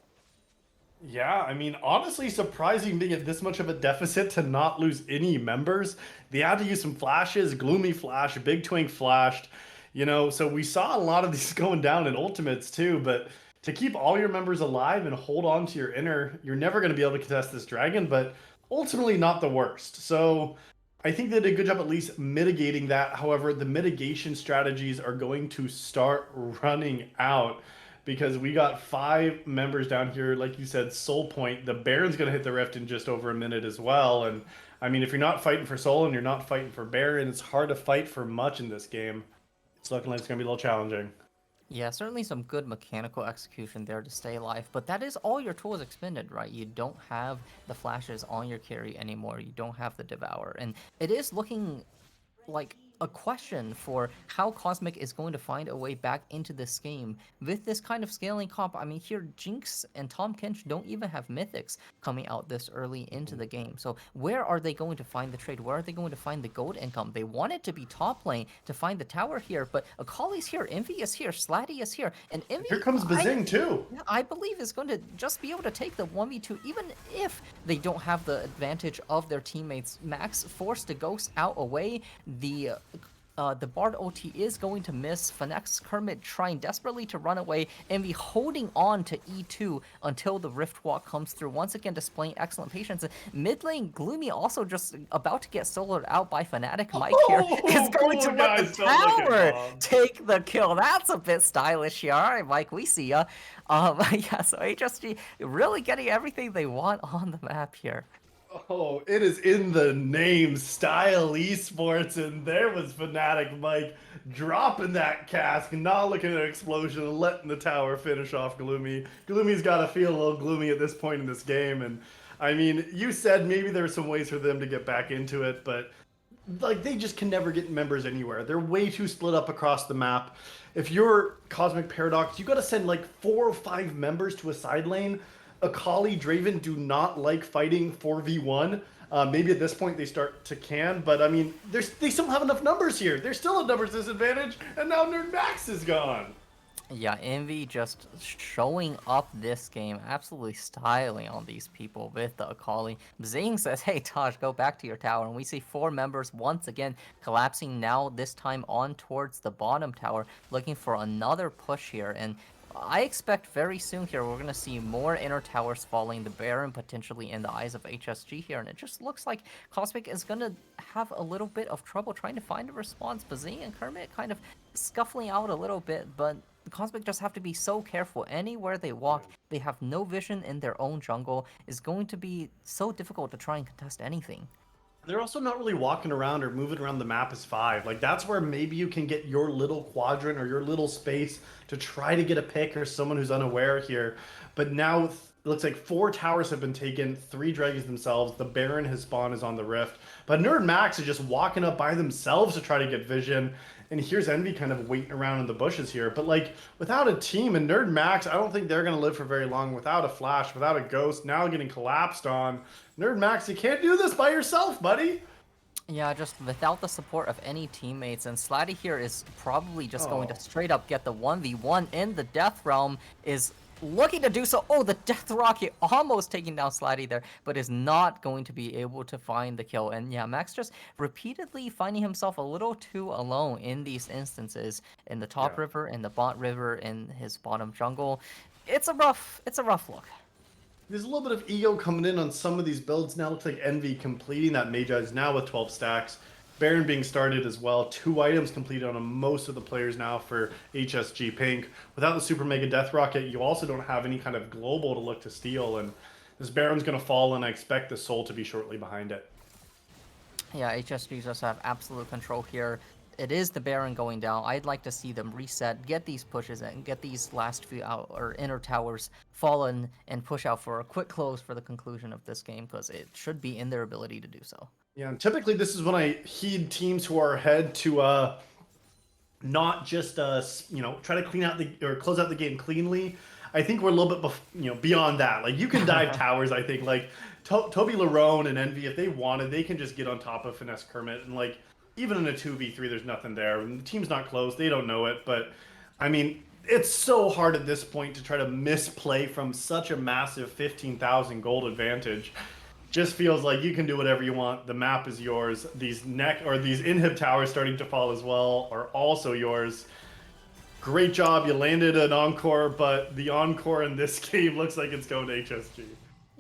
Yeah, I mean, honestly, surprising being at this much of a deficit to not lose any members. They had to use some flashes, Gloomy flash, Big Twink flashed, so we saw a lot of these going down in ultimates too, but to keep all your members alive and hold on to your inner, you're never going to be able to contest this dragon, but ultimately not the worst. So I think they did a good job at least mitigating that. However, the mitigation strategies are going to start running out because we got 5 members down here. Like you said, Soul Point. The Baron's going to hit the Rift in just over a minute as well. And I mean, if you're not fighting for Soul and you're not fighting for Baron, it's hard to fight for much in this game. It's looking like it's going to be a little challenging. Yeah, certainly some good mechanical execution there to stay alive, but that is all your tools expended, right? You don't have the flashes on your carry anymore. You don't have the Devour, and it is looking like a question for how Cosmic is going to find a way back into this game with this kind of scaling comp. I mean, here Jinx and Tom Kench don't even have mythics coming out this early into the game. So where are they going to find the trade? Where are they going to find the gold income? They want it to be top lane to find the tower here, but Akali's here, Envy is here, Slatty is here, and Envy, Here comes Bazing too. I believe is going to just be able to take the 1v2, even if they don't have the advantage of their teammates. Max forced to ghost out away. The Bard OT is going to miss. Fnax Kermit trying desperately to run away. Envy holding on to E2 until the Rift Walk comes through. Once again displaying excellent patience. Mid lane Gloomy also just about to get soloed out by Fnatic. Mike here is going to let the tower take the kill. That's a bit stylish here. All right, Mike, we see ya. Yeah, so HSG really getting everything they want on the map here. Oh, it is in the name, Style Esports, and there was Fnatic Mike dropping that cask, not looking at an explosion, and letting the tower finish off Gloomy. Gloomy's got to feel a little gloomy at this point in this game, and I mean, you said maybe there were some ways for them to get back into it, but like they just can never get members anywhere. They're way too split up across the map. If you're Cosmic Paradox, you got to send like 4 or 5 members to a side lane. Akali, Draven do not like fighting 4v1. Maybe at this point they start to can, but I mean, they still have enough numbers here. There's still a numbers disadvantage, and now Nerd Max is gone. Yeah, Envy just showing up this game, absolutely styling on these people with the Akali. Zing says, hey Taj, go back to your tower, and we see 4 members once again collapsing now, this time on towards the bottom tower, looking for another push here, and I expect very soon here we're going to see more inner towers falling, the Baron potentially in the eyes of HSG here, and it just looks like Cosmic is going to have a little bit of trouble trying to find a response. Bazing and Kermit kind of scuffling out a little bit, but Cosmic just have to be so careful. Anywhere they walk, they have no vision in their own jungle. Is going to be so difficult to try and contest anything. They're also not really walking around or moving around the map as 5. Like, that's where maybe you can get your little quadrant or your little space to try to get a pick or someone who's unaware here. But now it looks like 4 towers have been taken, 3 dragons themselves. The Baron, his spawn is on the Rift. But Nerd Max is just walking up by themselves to try to get vision. And here's Envy kind of waiting around in the bushes here. But like, without a team, and Nerd Max, I don't think they're going to live for very long without a flash, without a ghost, now getting collapsed on. Nerd Max, you can't do this by yourself, buddy. Yeah, just without the support of any teammates, and Slatty here is probably just going to straight up get the 1v1 in the Death Realm, is looking to do so. Oh, the Death Rocket almost taking down Slatty there, but is not going to be able to find the kill. And yeah, Max just repeatedly finding himself a little too alone in these instances, in the top river, in the bot river, in his bottom jungle. It's a rough look. There's a little bit of ego coming in on some of these builds now. Looks like Envy completing that Magi is now with 12 stacks. Baron being started as well. 2 items completed on most of the players now for HSG Pink. Without the Super Mega Death Rocket, you also don't have any kind of global to look to steal. And this Baron's going to fall, and I expect the Soul to be shortly behind it. Yeah, HSG just have absolute control here. It is the Baron going down. I'd like to see them reset, get these pushes in, get these last few out or inner towers fallen, and push out for a quick close for the conclusion of this game, because it should be in their ability to do so. Yeah, and typically this is when I heed teams who are ahead to not just try to clean out the or close out the game cleanly. I think we're a little bit beyond that. Like, you can dive towers. I think like Toby Larone and Envy, if they wanted, they can just get on top of Finesse Kermit, and like even in a 2v3, there's nothing there. And the team's not close. They don't know it, but I mean, it's so hard at this point to try to misplay from such a massive 15,000 gold advantage. Just feels like you can do whatever you want. The map is yours. These inhib towers starting to fall as well are also yours. Great job. You landed an encore, but the encore in this game looks like it's going to HSG.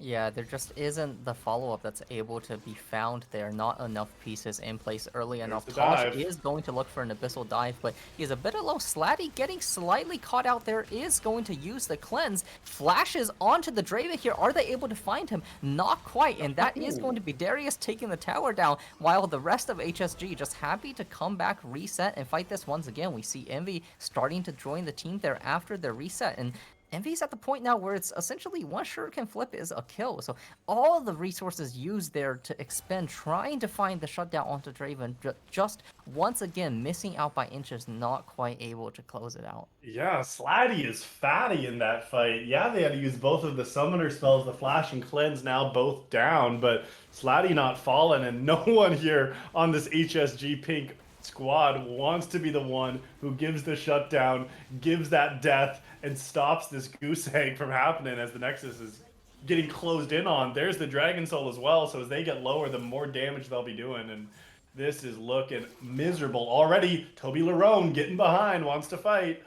Yeah, there just isn't the follow-up that's able to be found there. Not enough pieces in place early enough. Tosh is going to look for an Abyssal Dive, but he's a bit low. Slatty getting slightly caught out there, is going to use the cleanse. Flashes onto the Draven here. Are they able to find him? Not quite, and that is going to be Darius taking the tower down, while the rest of HSG just happy to come back, reset, and fight this once again. We see Envy starting to join the team there after the reset, and Envy's at the point now where it's essentially one shuriken flip is a kill. So all the resources used there to expend trying to find the shutdown onto Draven, just once again missing out by inches, not quite able to close it out. Yeah, Slatty is fatty in that fight. Yeah, they had to use both of the summoner spells, the flash and cleanse, now both down, but Slatty not fallen, and no one here on this HSG Pink squad wants to be the one who gives the shutdown, gives that death, and stops this goose egg from happening as the Nexus is getting closed in on. There's the Dragon Soul as well, so as they get lower, the more damage they'll be doing, and this is looking miserable. Already, Toby Larone getting behind, wants to fight.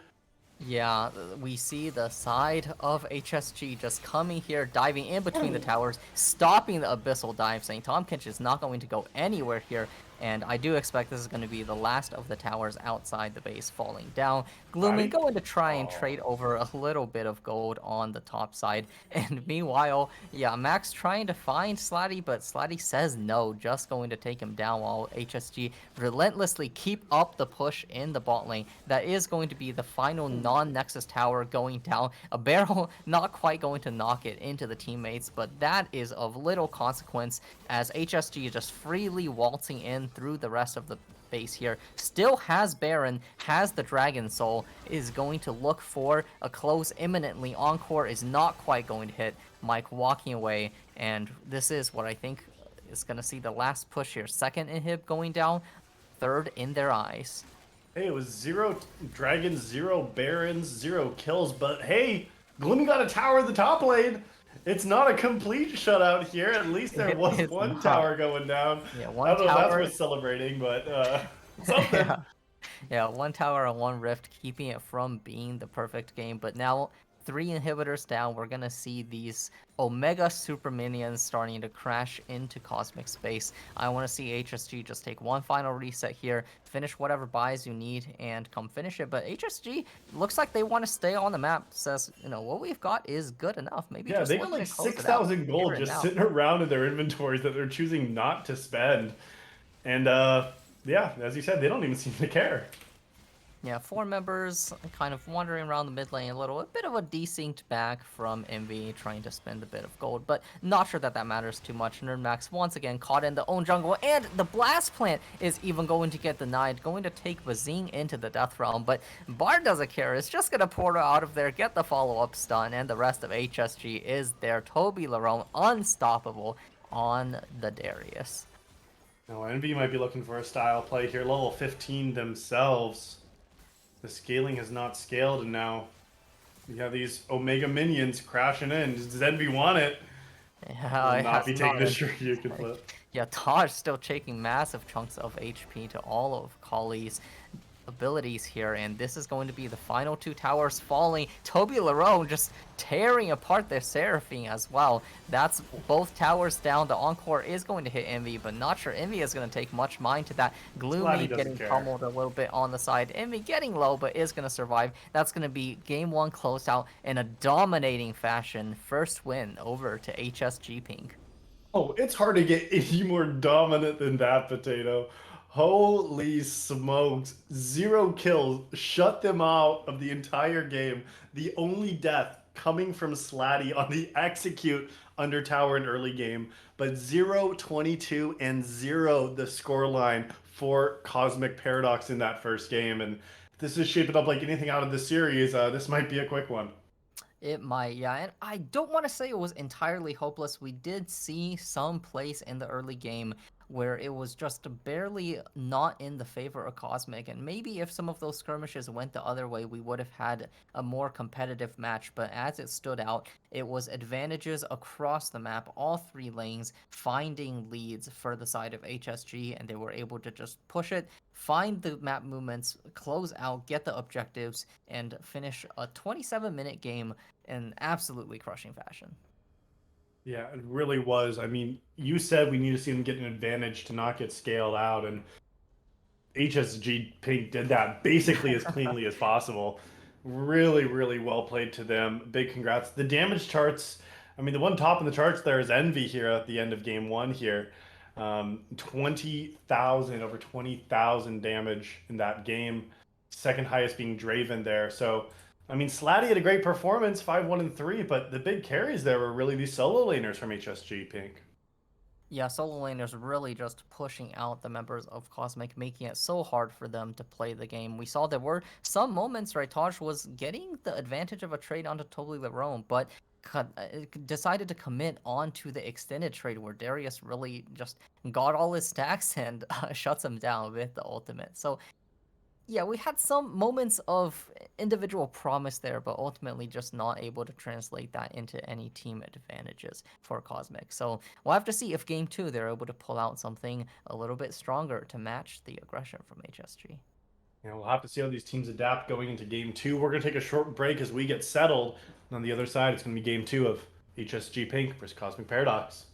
Yeah, we see the side of HSG just coming here, diving in between the towers, stopping the Abyssal Dive, saying Tahm Kench is not going to go anywhere here. And I do expect this is going to be the last of the towers outside the base falling down. Gloomy going to try and trade over a little bit of gold on the top side. And meanwhile, yeah, Max trying to find Slatty, but Slatty says no, just going to take him down, while HSG relentlessly keep up the push in the bot lane. That is going to be the final non-Nexus tower going down. A barrel not quite going to knock it into the teammates, but that is of little consequence as HSG is just freely waltzing in through the rest of the base here. Still has Baron, has the Dragon Soul, is going to look for a close imminently. Encore is not quite going to hit. Mike walking away, and this is what I think is going to see the last push here. Second inhib going down, third in their eyes. Hey, it was 0 Dragons, 0 Barons, 0 kills, but hey, Gloomy got a tower in the top lane. It's not a complete shutout here. At least there was one tower going down. Yeah, one I don't know tower. if that's worth celebrating, but something. Yeah, one tower and one rift, keeping it from being the perfect game. But now 3 inhibitors down, we're going to see these Omega Super Minions starting to crash into Cosmic Space. I want to see HSG just take one final reset here, finish whatever buys you need, and come finish it. But HSG looks like they want to stay on the map. Says, what we've got is good enough. Maybe yeah, just they got like 6,000 gold just sitting around in their inventories that they're choosing not to spend. And yeah, as you said, they don't even seem to care. Yeah, 4 members kind of wandering around the mid lane a bit of a desynced back from Envy, trying to spend a bit of gold, but not sure that matters too much. Nerdmax once again caught in the own jungle, and the Blast Plant is even going to get denied, going to take Bazing into the Death Realm, but Bard doesn't care. It's just going to pour out of there, get the follow-up stun, and the rest of HSG is there. Toby Larone unstoppable on the Darius. Now, Envy might be looking for a style play here. Level 15 themselves. The scaling has not scaled, and now you have these Omega minions crashing in. Does Envy want it? Yeah, will not be taking the Shoryuken flip. Yeah, Taj still taking massive chunks of HP to all of Kali's. abilities here, and this is going to be the final two towers falling. Toby Larone just tearing apart their Seraphine as well. That's both towers down. The Encore is going to hit Envy, but not sure Envy is going to take much mind to that. Slatty Gloomy doesn't getting care. pummeled a little bit on the side. Envy getting low, but is going to survive. That's going to be game one closed out in a dominating fashion. First win over to HSG Pink. Oh, it's hard to get any more dominant than that, Potato. Holy smokes. 0 kills. Shut them out of the entire game. The only death coming from Slatty on the execute under tower in early game. But 0, 22, and 0 the scoreline for Cosmic Paradox in that first game. And if this is shaping up like anything out of the series, this might be a quick one. It might, yeah. And I don't want to say it was entirely hopeless. We did see some place in the early game where it was just barely not in the favor of Cosmic. And maybe if some of those skirmishes went the other way, we would have had a more competitive match. But as it stood out, it was advantages across the map, all three lanes, finding leads for the side of HSG, and they were able to just push it, find the map movements, close out, get the objectives, and finish a 27-minute game in absolutely crushing fashion. Yeah, it really was. I mean, you said we need to see them get an advantage to not get scaled out, and HSG Pink did that basically as cleanly as possible. Really, really well played to them. Big congrats. The damage charts, I mean, the one top in the charts there is Envy here at the end of game one here. 20,000, over 20,000 damage in that game. Second highest being Draven there. So, I mean, Slatty had a great performance, 5, 1, and 3, but the big carries there were really these solo laners from HSG Pink. Yeah, solo laners really just pushing out the members of Cosmic, making it so hard for them to play the game. We saw there were some moments, right? Taj was getting the advantage of a trade onto Totally Larone, but decided to commit onto the extended trade where Darius really just got all his stacks and shuts him down with the ultimate. So yeah, we had some moments of individual promise there, but ultimately just not able to translate that into any team advantages for Cosmic. So we'll have to see if game two they're able to pull out something a little bit stronger to match the aggression from HSG. Yeah, we'll have to see how these teams adapt going into game two. We're going to take a short break as we get settled. And on the other side, it's going to be game two of HSG Pink versus Cosmic Paradox.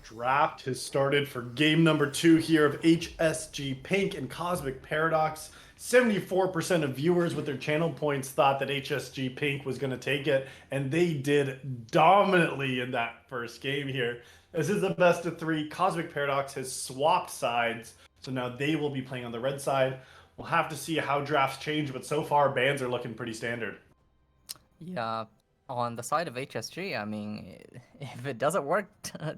Draft has started for game number 2 here of HSG Pink and Cosmic Paradox. 74% of viewers with their channel points thought that HSG Pink was going to take it, and they did dominantly in that first game here. This is the best of 3. Cosmic Paradox has swapped sides, so now they will be playing on the red side. We'll have to see how drafts change, but so far bans are looking pretty standard. Yeah, on the side of HSG, I mean, if it doesn't work,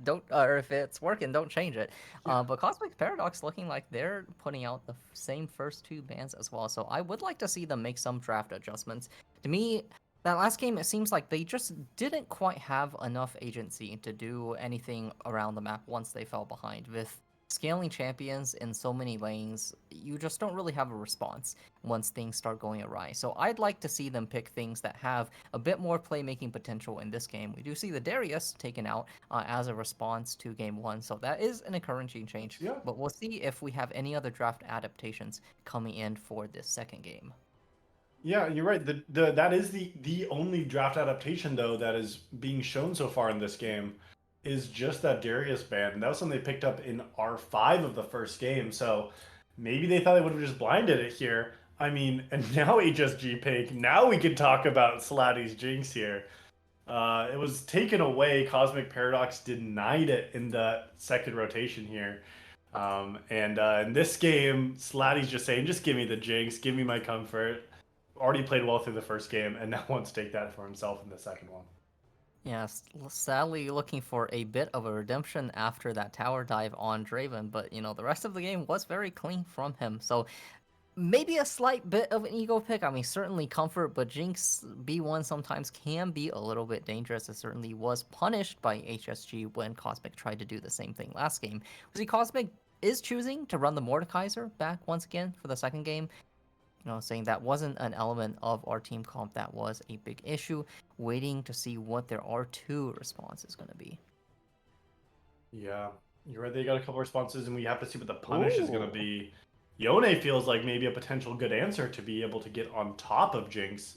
don't, or if it's working, don't change it. Yeah. But Cosmic Paradox looking like they're putting out the same first 2 bans as well, so I would like to see them make some draft adjustments. To me, that last game, it seems like they just didn't quite have enough agency to do anything around the map once they fell behind. With scaling champions in so many lanes, you just don't really have a response once things start going awry. So I'd like to see them pick things that have a bit more playmaking potential in this game. We do see the Darius taken out as a response to game 1, so that is an encouraging change. Yeah. But we'll see if we have any other draft adaptations coming in for this second game. Yeah, you're right. That is the only draft adaptation though that is being shown so far in this game is just that Darius ban. And that was something they picked up in R5 of the first game. So maybe they thought they would have just blinded it here. I mean, and now HSG Pink. Now we can talk about Slatty's Jinx here. It was taken away. Cosmic Paradox denied it in the second rotation here. In this game, Slatty's just saying, just give me the Jinx, give me my comfort. Already played well through the first game, and now wants to take that for himself in the second one. Yes, sadly looking for a bit of a redemption after that tower dive on Draven, but you know, the rest of the game was very clean from him. So maybe a slight bit of an ego pick. I mean, certainly comfort, but Jinx B1 sometimes can be a little bit dangerous. It certainly was punished by HSG when Cosmic tried to do the same thing last game. See, Cosmic is choosing to run the Mordekaiser back once again for the second game. You know, saying that wasn't an element of our team comp that was a big issue. Waiting to see what their R2 response is going to be. Yeah, you're right. They got a couple responses, and we have to see what the punish is going to be. Yone feels like maybe a potential good answer to be able to get on top of Jinx.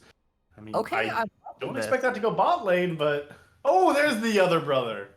I mean, Okay, I don't expect that to go bot lane, but oh, there's the other brother.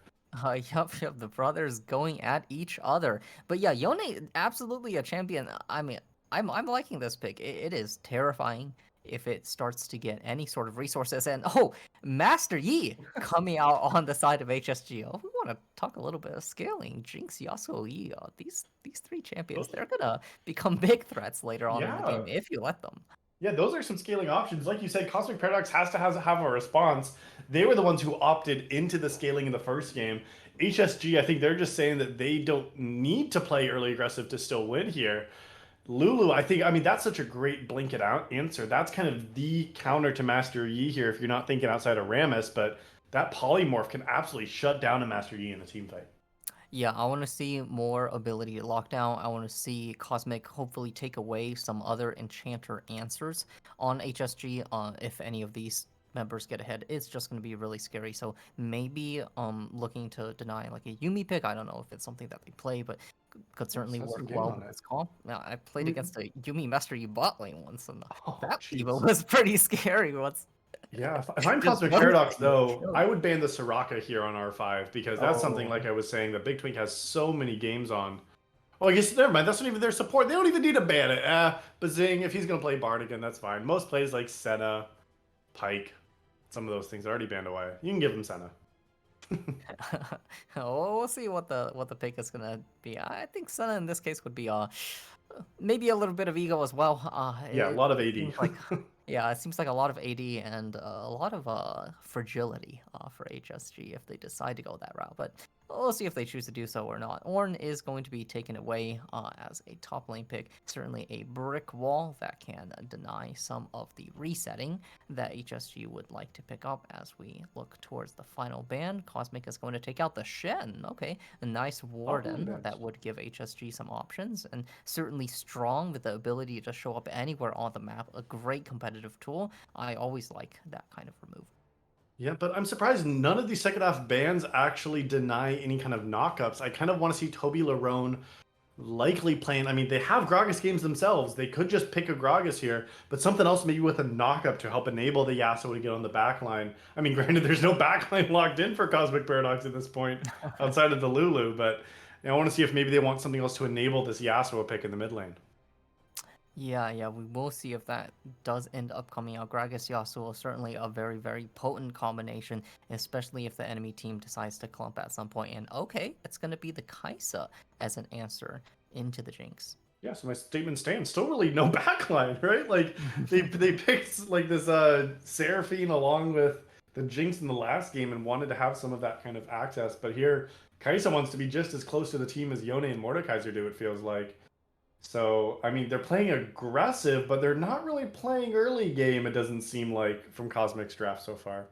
Yup, the brothers going at each other. But yeah, Yone absolutely a champion. I mean, I'm liking this pick. It is terrifying if it starts to get any sort of resources. And oh, Master Yi coming out on the side of HSG. Oh, we want to talk a little bit of scaling. Jinx, Yasuo, Yi. These 3 champions, they're gonna become big threats later on in the game if you let them. Yeah, those are some scaling options. Like you said, Cosmic Paradox has to have a response. They were the ones who opted into the scaling in the first game. HSG, I think they're just saying that they don't need to play early aggressive to still win here. Lulu, I mean, that's such a great blanket out answer. That's kind of the counter to Master Yi here if you're not thinking outside of Rammus, but that polymorph can absolutely shut down a Master Yi in a team fight. Yeah, I want to see more ability to lock down. I want to see Cosmic hopefully take away some other Enchanter answers on HSG. If any of these members get ahead, it's just going to be really scary. So maybe looking to deny like a Yuumi pick. I don't know if it's something that they play, but could certainly work well with this call. Now, I played against a Yuumi Master Yi bot lane once, and that Evo was pretty scary once. Yeah, if I'm Cosmic Paradox, though, I would ban the Soraka here on R5, because that's something, like I was saying, that Big Twink has so many games on. Oh, I guess, never mind, that's not even their support. They don't even need to ban it. Bazing, if he's going to play Bard again, that's fine. Most plays like Senna, Pike, some of those things are already banned away. You can give him Senna. We'll see what the pick is gonna be. I think Senna in this case would be maybe a little bit of ego as well. Yeah, a lot of AD. Yeah, it seems like a lot of AD and a lot of fragility for HSG if they decide to go that route. But we'll see if they choose to do so or not. Ornn is going to be taken away as a top lane pick. Certainly a brick wall that can deny some of the resetting that HSG would like to pick up as we look towards the final ban. Cosmic is going to take out the Shen. Okay, a nice Warden that would give HSG some options, and certainly strong with the ability to show up anywhere on the map. A great competitive tool. I always like that kind of remove. Yeah, but I'm surprised none of these second half bans actually deny any kind of knockups. I kind of want to see Toby Larone likely playing. I mean, they have Gragas games themselves. They could just pick a Gragas here, but something else maybe with a knockup to help enable the Yasuo to get on the backline. I mean, granted, there's no backline locked in for Cosmic Paradox at this point outside of the Lulu, but I want to see if maybe they want something else to enable this Yasuo pick in the mid lane. Yeah, we will see if that does end up coming out. Gragas Yasuo is certainly a very, very potent combination, especially if the enemy team decides to clump at some point. And okay, it's going to be the Kai'Sa as an answer into the Jinx. Yeah, so my statement stands. Still really no backline, right? Like they picked like this Seraphine along with the Jinx in the last game and wanted to have some of that kind of access. But here, Kai'Sa wants to be just as close to the team as Yone and Mordekaiser do, it feels like. So, I mean, they're playing aggressive, but they're not really playing early game, it doesn't seem like, from Cosmic's draft so far.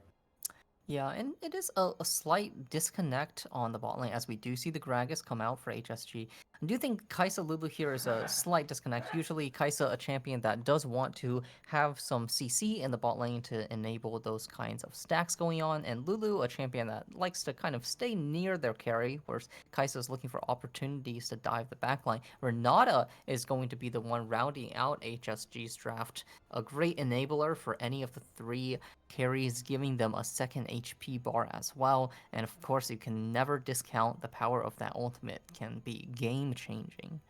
Yeah, and it is a slight disconnect on the bot lane as we do see the Gragas come out for HSG. I do think Kai'Sa Lulu here is a slight disconnect. Usually Kai'Sa a champion that does want to have some CC in the bot lane to enable those kinds of stacks going on, and Lulu a champion that likes to kind of stay near their carry, whereas Kai'Sa is looking for opportunities to dive the backline. Renata is going to be the one rounding out HSG's draft, a great enabler for any of the three carries, giving them a second HP bar as well. And of course, you can never discount the power of that ultimate, can be game changing.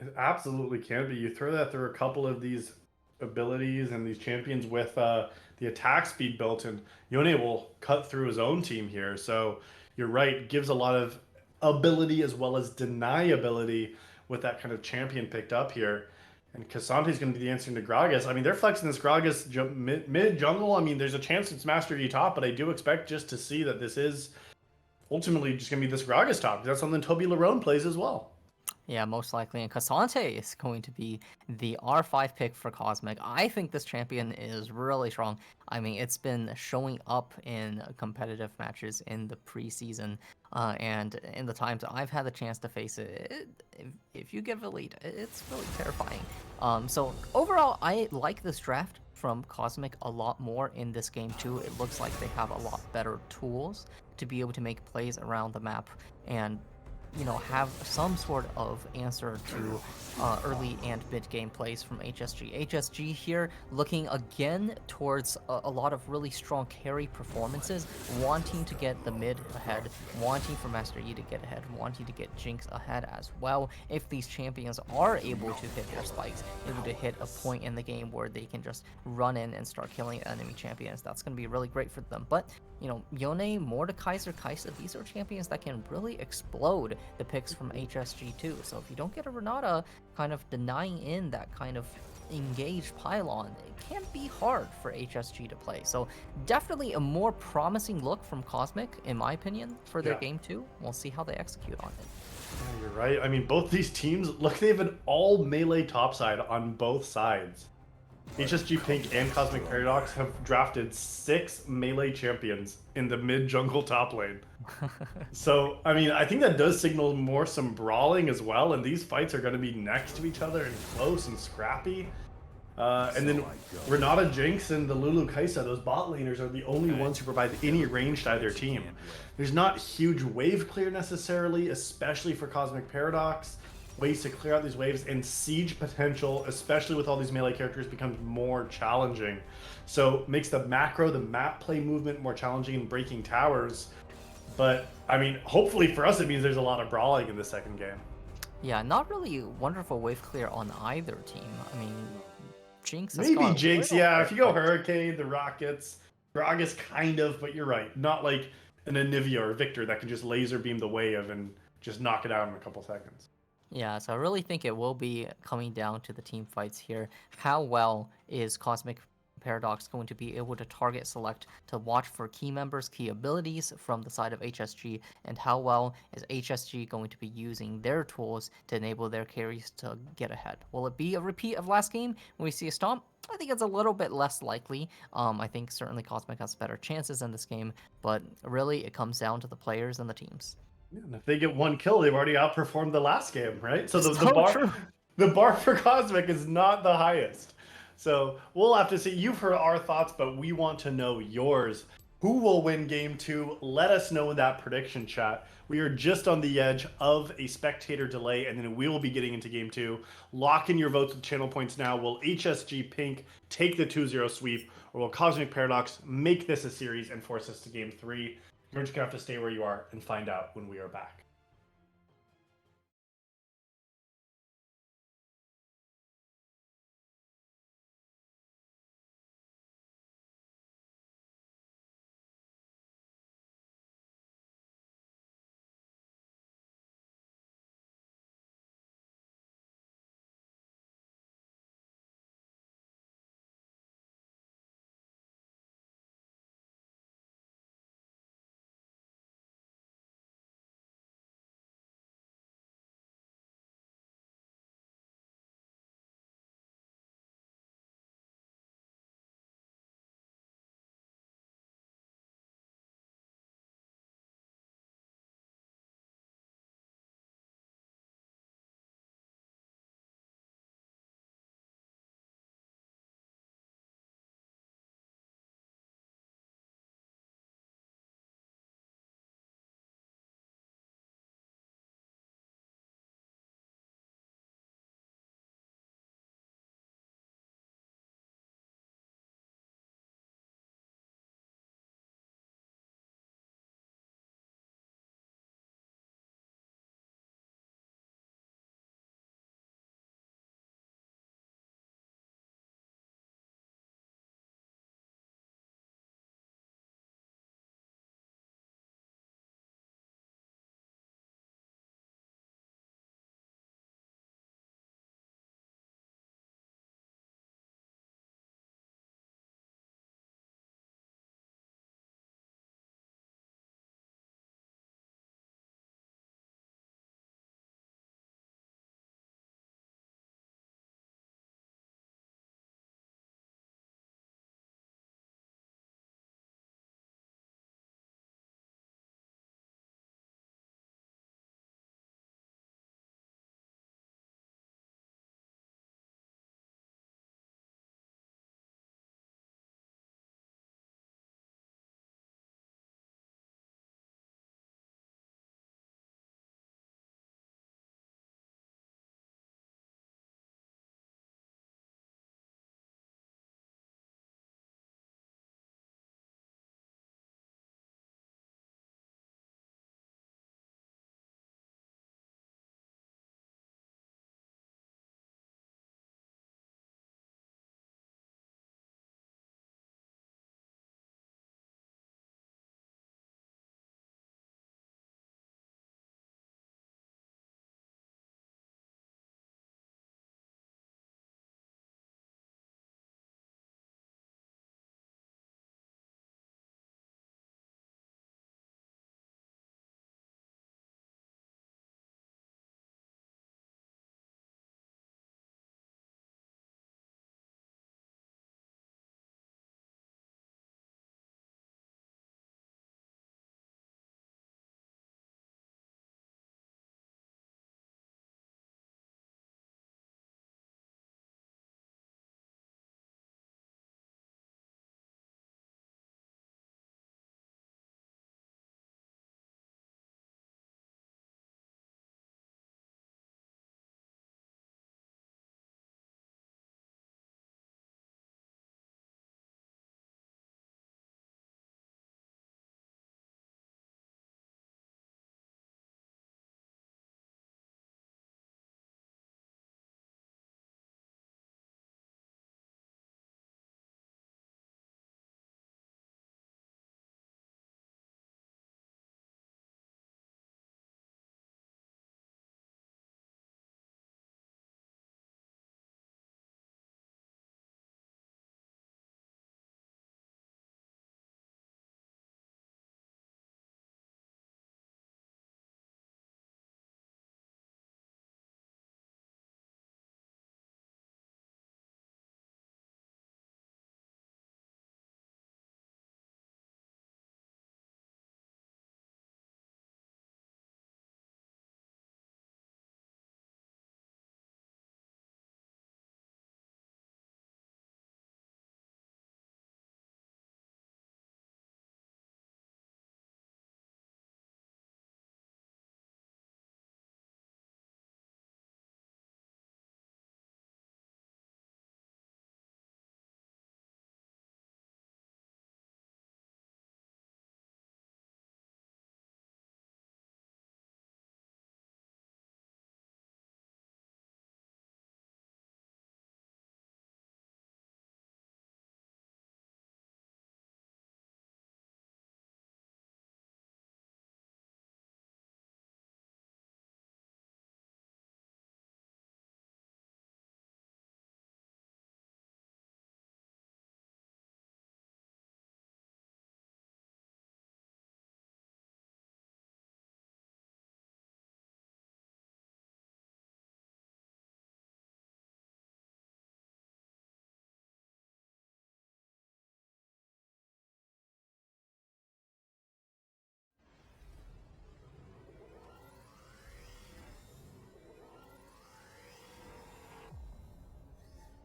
It absolutely can be. You throw that through a couple of these abilities and these champions with the attack speed built in, Yone will cut through his own team here. So you're right, gives a lot of ability as well as deniability with that kind of champion picked up here. And Casante's going to be the answer to Gragas. I mean, they're flexing this Gragas mid jungle. I mean, there's a chance it's Master Yi top, but I do expect just to see that this is ultimately just going to be this Gragas top. That's something Toby Larone plays as well. Yeah, most likely. And Cassante is going to be the R5 pick for Cosmic. I think this champion is really strong. I mean, it's been showing up in competitive matches in the preseason. And in the times I've had the chance to face it, if you give a lead, it's really terrifying. So overall, I like this draft from Cosmic a lot more in this game too. It looks like they have a lot better tools to be able to make plays around the map and have some sort of answer to early and mid game plays from HSG. HSG here looking again towards a lot of really strong carry performances, wanting to get the mid ahead, wanting for Master Yi to get ahead, wanting to get Jinx ahead as well. If these champions are able to hit their spikes, able to hit a point in the game where they can just run in and start killing enemy champions, that's going to be really great for them. But Yone, Mordekaiser, Kai'Sa, these are champions that can really explode the picks from HSG too. So if you don't get a Renata kind of denying in that kind of engaged pylon, it can be hard for HSG to play. So definitely a more promising look from Cosmic, in my opinion, for their game too. We'll see how they execute on it. Yeah, you're right. I mean, both these teams, look, they have an all melee topside on both sides. HSG Pink and Cosmic Paradox have drafted 6 melee champions in the mid jungle top lane. So, I mean, I think that does signal more some brawling as well, and these fights are going to be next to each other and close and scrappy. And then Renata Jinx and the Lulu Kai'Sa, those bot laners are the only ones who provide any range to either team. There's not huge wave clear necessarily, especially for Cosmic Paradox. Ways to clear out these waves, and siege potential, especially with all these melee characters, becomes more challenging. So makes the macro, the map play movement more challenging in breaking towers. But I mean, hopefully for us, it means there's a lot of brawling in the second game. Yeah, not really wonderful wave clear on either team. I mean, Jinx has Maybe Jinx, yeah. If you go Hurricane, the Rockets, Gragas kind of, but you're right. Not like an Anivia or Victor that can just laser beam the wave and just knock it out in a couple seconds. Yeah, so I really think it will be coming down to the team fights here. How well is Cosmic Paradox going to be able to target select to watch for key members, key abilities from the side of HSG, and how well is HSG going to be using their tools to enable their carries to get ahead? Will it be a repeat of last game when we see a stomp? I think it's a little bit less likely. I think certainly Cosmic has better chances in this game, but really it comes down to the players and the teams. And if they get one kill, they've already outperformed the last game, right? So the bar for Cosmic is not the highest. So we'll have to see. You've heard our thoughts, but we want to know yours. Who will win game two? Let us know in that prediction chat. We are just on the edge of a spectator delay, and then we will be getting into game two. Lock in your votes with channel points now. Will HSG Pink take the 2-0 sweep, or will Cosmic Paradox make this a series and force us to game three? You're just going to have to stay where you are and find out when we are back.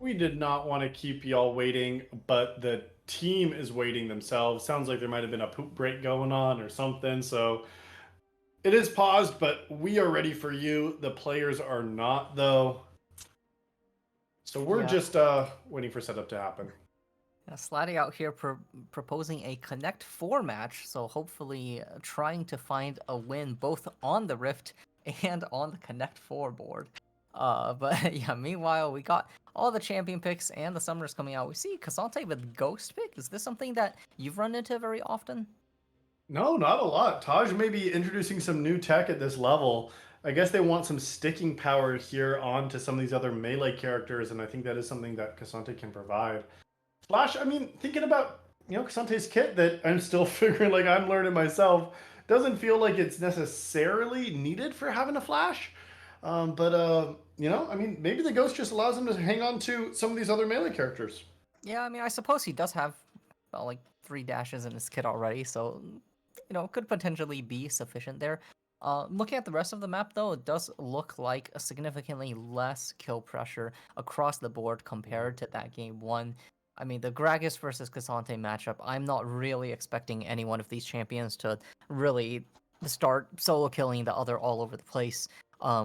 We did not want to keep y'all waiting, but the team is waiting themselves. Sounds like there might have been a poop break going on or something. So it is paused, but we are ready for you. The players are not, though. So we're Yeah. just waiting for setup to happen. Slatty out here proposing a Connect 4 match, so hopefully trying to find a win both on the Rift and on the Connect 4 board. But yeah, meanwhile, we got all the champion picks and the summoners coming out. We see Cassante with Ghost pick. Is this something that you've run into very often? No, not a lot. Taj may be introducing some new tech at this level. I guess they want some sticking power here onto some of these other melee characters, and I think that is something that Cassante can provide. Flash, I mean, thinking about, Casante's kit that I'm still figuring, like I'm learning myself, doesn't feel like it's necessarily needed for having a Flash. I mean, maybe the Ghost just allows him to hang on to some of these other melee characters. Yeah, I mean, I suppose he does have like 3 dashes in his kit already, so could potentially be sufficient there. Looking at the rest of the map, though, it does look like a significantly less kill pressure across the board compared to that game one. I mean, the Gragas versus Cassante matchup, I'm not really expecting any one of these champions to really start solo killing the other all over the place.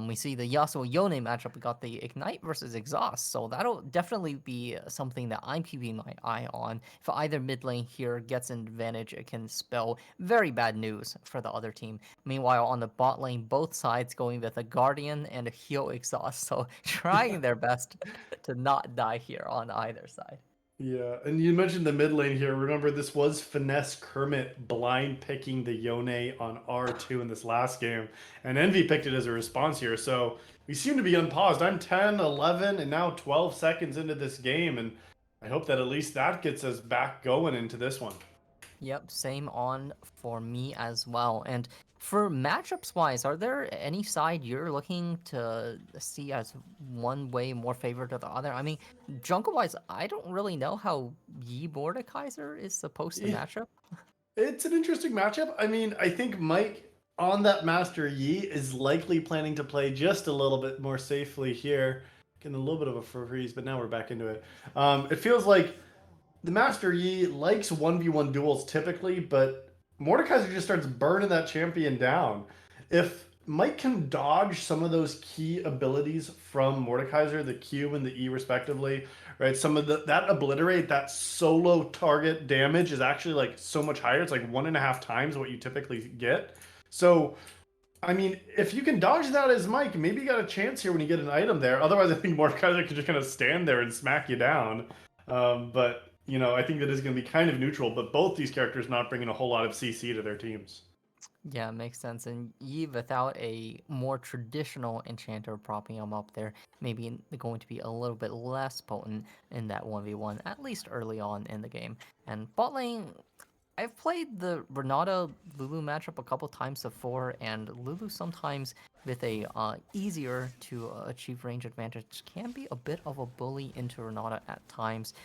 We see the Yasuo Yone matchup. We got the Ignite versus Exhaust, so that'll definitely be something that I'm keeping my eye on. If either mid lane here gets an advantage, it can spell very bad news for the other team. Meanwhile, on the bot lane, both sides going with a Guardian and a Heal Exhaust, so trying their best to not die here on either side. Yeah, and you mentioned the mid lane here. Remember, this was Finesse Kermit blind picking the Yone on R2 in this last game, and Envy picked it as a response here. So we seem to be unpaused. I'm 10, 11, and now 12 seconds into this game, and I hope that at least that gets us back going into this one. Yep, same on for me as well. And for matchups wise, are there any side you're looking to see as one way more favored to the other? I mean, jungle wise, I don't really know how Yi Mordekaiser is supposed to Yeah, match up. it's an interesting matchup. I mean, I think Mike on that Master Yi is likely planning to play just a little bit more safely here. Getting a little bit of a freeze, but now we're back into it. It feels like the Master Yi likes 1v1 duels typically, but Mordekaiser just starts burning that champion down. If Mike can dodge some of those key abilities from Mordekaiser, the Q and the E respectively, right? Some of that obliterate, that solo target damage is actually like so much higher. It's like 1.5 times what you typically get. So I mean, if you can dodge that as Mike, maybe you got a chance here when you get an item there. Otherwise, I think Mordekaiser could just kind of stand there and smack you down. I think that is going to be kind of neutral, but both these characters not bringing a whole lot of CC to their teams. Yeah, makes sense. And Yi, without a more traditional enchanter propping him up there, maybe going to be a little bit less potent in that 1v1, at least early on in the game. And bot lane, I've played the Renata Lulu matchup a couple times before, and Lulu sometimes with a easier to achieve range advantage can be a bit of a bully into Renata at times.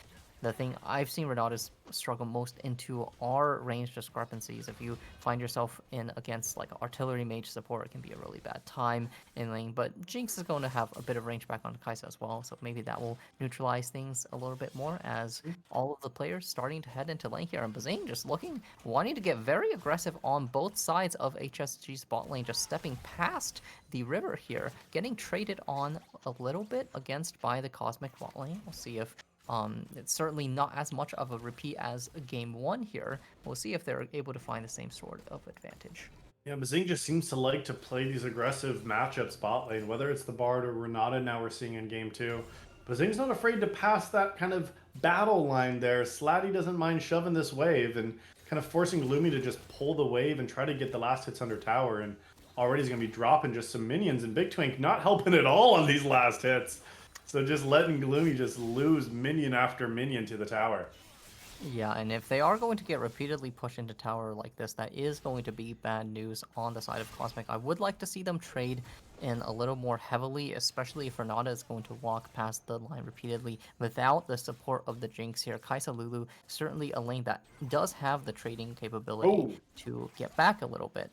The thing I've seen Renatas struggle most into are range discrepancies. If you find yourself in against like artillery mage support, it can be a really bad time in lane. But Jinx is going to have a bit of range back on Kaisa as well, so maybe that will neutralize things a little bit more as all of the players starting to head into lane here. And Bazane just wanting to get very aggressive on both sides of HSG's bot lane, just stepping past the river here, getting traded on a little bit against by the Cosmic bot lane. We'll see if it's certainly not as much of a repeat as game one here. We'll see if they're able to find the same sort of advantage. Yeah, Bazing just seems to like to play these aggressive matchups bot lane, whether it's the Bard or Renata now we're seeing in game two. Bazing's not afraid to pass that kind of battle line there. Slatty doesn't mind shoving this wave and kind of forcing Gloomy to just pull the wave and try to get the last hits under tower. And already he's going to be dropping just some minions, and Big Twink not helping at all on these last hits. So just letting Gloomy just lose minion after minion to the tower. Yeah, and if they are going to get repeatedly pushed into tower like this, that is going to be bad news on the side of Cosmic. I would like to see them trade in a little more heavily, especially if Renata is going to walk past the line repeatedly without the support of the Jinx here. Kaisa Lulu, certainly a lane that does have the trading capability to get back a little bit.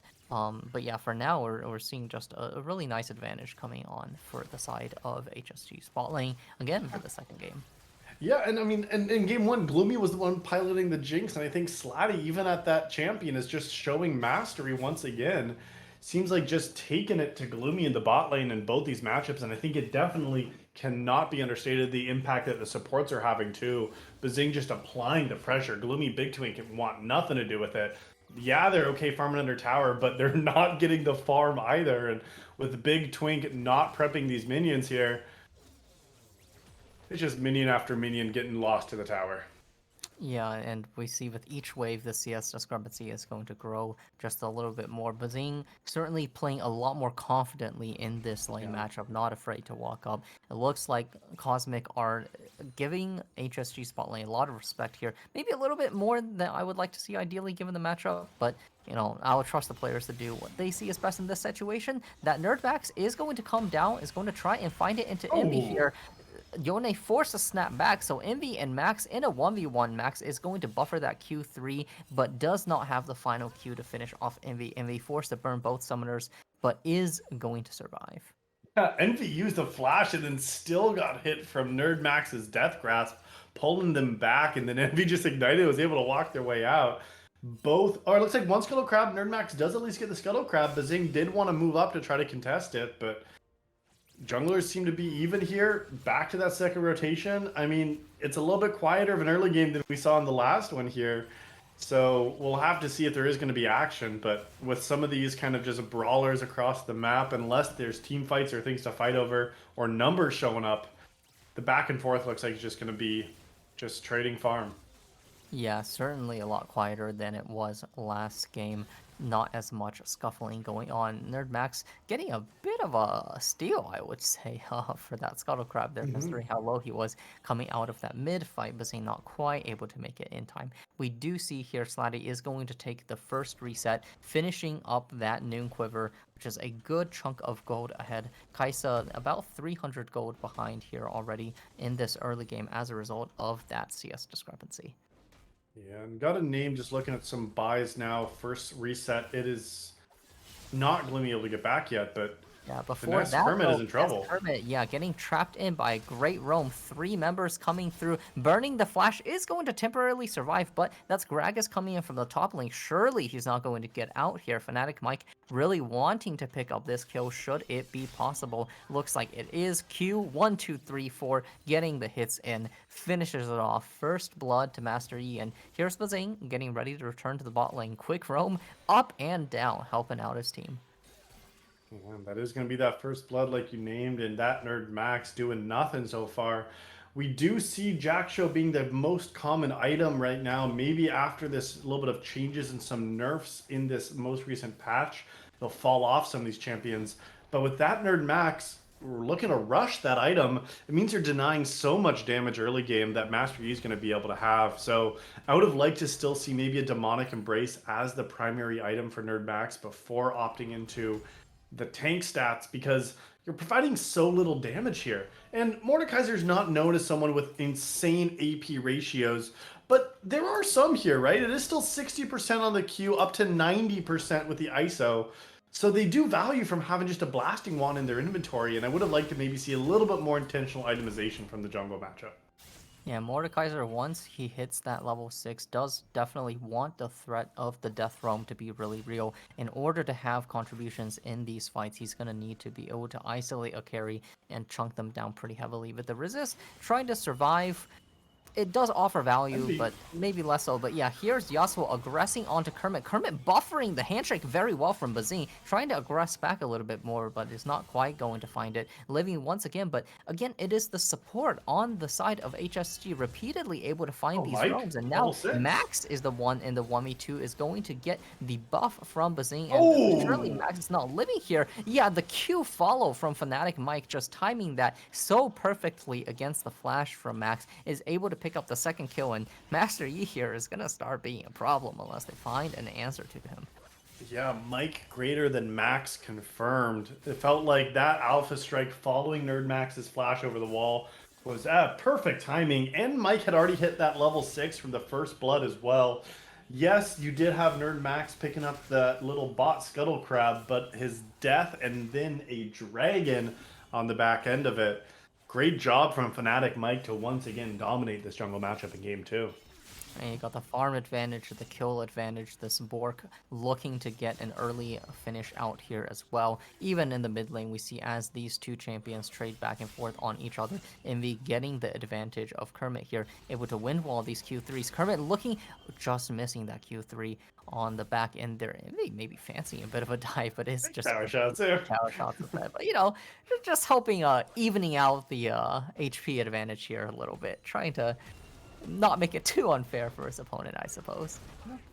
But yeah, for now, we're seeing just a really nice advantage coming on for the side of HSG spot lane, again, for the second game. Yeah, and I mean, and in game one, Gloomy was the one piloting the Jinx, and I think Slatty, even at that champion, is just showing mastery once again. Seems like just taking it to Gloomy in the bot lane in both these matchups, and I think it definitely cannot be understated the impact that the supports are having too. Bazing just applying the pressure. Gloomy Big Twin can want nothing to do with it. Yeah, they're okay farming under tower, but they're not getting the farm either. And with Big Twink not prepping these minions here, it's just minion after minion getting lost to the tower. Yeah, and we see with each wave, the CS discrepancy is going to grow just a little bit more. Bazing certainly playing a lot more confidently in this lane Yeah. matchup, not afraid to walk up. It looks like Cosmic are giving HSG spot lane a lot of respect here. Maybe a little bit more than I would like to see ideally given the matchup, but you know, I would trust the players to do what they see as best in this situation. That Nerdmax is going to come down, is going to try and find it into Envy here. Yone forced a snap back, so Envy and Max in a 1v1. Max is going to buffer that Q3, but does not have the final Q to finish off Envy. Envy forced to burn both summoners, but is going to survive. Yeah, Envy used a flash and then still got hit from Nerd Max's Death Grasp, pulling them back, and then Envy just ignited, was able to walk their way out. Both, or it looks like one Scuttle Crab, Nerd Max does at least get the Scuttle Crab. Bazing did want to move up to try to contest it, but junglers seem to be even here. Back to that second rotation. I mean, it's a little bit quieter of an early game than we saw in the last one here. So we'll have to see if there is going to be action. But with some of these kind of just brawlers across the map, unless there's team fights or things to fight over or numbers showing up, the back and forth looks like it's just going to be just trading farm. Yeah, certainly a lot quieter than it was last game. Not as much scuffling going on. Nerd Max getting a bit of a steal, I would say, for that Scuttle Crab there, considering how low he was coming out of that mid fight, but he's not quite able to make it in time. We do see here Slatty is going to take the first reset, finishing up that Noon Quiver, which is a good chunk of gold ahead. Kaisa about 300 gold behind here already in this early game as a result of that CS discrepancy. Yeah, and got a name just looking at some buys now. First reset, it is not Gloomy able to get back yet, but yeah, before that, Hermit is in trouble. Hermit, yeah, getting trapped in by a great roam. 3 members coming through. Burning the flash is going to temporarily survive, but that's Gragas coming in from the top lane. Surely he's not going to get out here. Fnatic Mike really wanting to pick up this kill should it be possible. Looks like it is. Q1, 2, 3, 4 getting the hits in. Finishes it off. First blood to Master Yi. And here's Bazing getting ready to return to the bot lane. Quick roam up and down, helping out his team. Yeah, that is going to be that first blood like you named, and that Nerd Max doing nothing so far. We do see Jack Show being the most common item right now. Maybe after this little bit of changes and some nerfs in this most recent patch, they'll fall off some of these champions. But with that Nerd Max, we're looking to rush that item. It means you're denying so much damage early game that Master Yi is going to be able to have. So I would have liked to still see maybe a Demonic Embrace as the primary item for Nerd Max before opting into the tank stats, because you're providing so little damage here. And Mordekaiser's not known as someone with insane AP ratios, but there are some here, right? It is still 60% on the Q, up to 90% with the ISO. So they do value from having just a blasting wand in their inventory, and I would have liked to maybe see a little bit more intentional itemization from the jungle matchup. Yeah, Mordekaiser, once he hits that level 6, does definitely want the threat of the Death Roam to be really real. In order to have contributions in these fights, he's going to need to be able to isolate a carry and chunk them down pretty heavily. But the Resist, trying to survive, it does offer value, but maybe less so. But yeah, here's Yasuo aggressing onto Kermit. Kermit buffering the handshake very well from Bazing, trying to aggress back a little bit more, but is not quite going to find it. Living once again, but again, it is the support on the side of HSG repeatedly able to find these roams. And now Max is the one in the 1v2 is going to get the buff from Bazing. And surely Max is not living here. Yeah, the Q follow from Fnatic Mike, just timing that so perfectly against the flash from Max, is able to pick up the second kill, and Master Yi here is gonna start being a problem unless they find an answer to him. Yeah, Mike greater than Max confirmed. It felt like that Alpha Strike following Nerd Max's flash over the wall was perfect timing, and Mike had already hit that level 6 from the first blood as well. Yes, you did have Nerd Max picking up the little bot Scuttle Crab, but his death and then a dragon on the back end of it. Great job from Fnatic Mike to once again dominate this jungle matchup in game two. And you got the farm advantage, the kill advantage. This Bork looking to get an early finish out here as well. Even in the mid lane, we see as these two champions trade back and forth on each other. Envy getting the advantage of Kermit here, able to win all these Q3s. Kermit looking, just missing that Q3 on the back end there. Envy maybe fancying a bit of a dive, but it's just Tower shots there. tower shots instead. But you know, just helping evening out the HP advantage here a little bit, trying to not make it too unfair for his opponent, I suppose.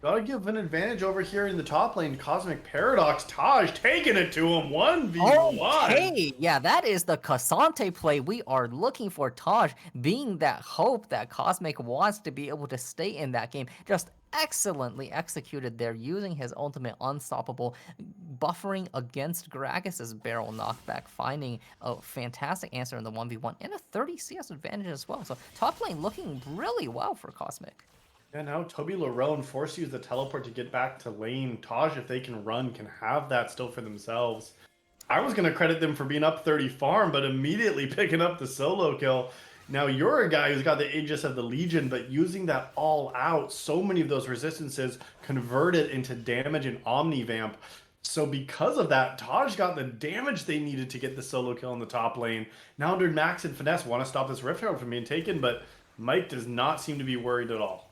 Gotta give an advantage over here in the top lane. Cosmic Paradox, Taj taking it to him 1v1. Okay, yeah, that is the Cassante play we are looking for. Taj being that hope that Cosmic wants to be able to stay in that game. Just excellently executed there, using his ultimate unstoppable, buffering against Gragas's barrel knockback, finding a fantastic answer in the 1v1 and a 30 CS advantage as well. So top lane looking really well for Cosmic. Yeah, now Toby Larone forced to use the teleport to get back to lane. Taj, if they can run, can have that still for themselves. I was going to credit them for being up 30 farm, but immediately picking up the solo kill. Now, you're a guy who's got the Aegis of the Legion, but using that all out, so many of those resistances converted into damage and Omnivamp. So because of that, Taj got the damage they needed to get the solo kill in the top lane. Now, under Max and Finesse want to stop this Rift Herald from being taken, but Mike does not seem to be worried at all.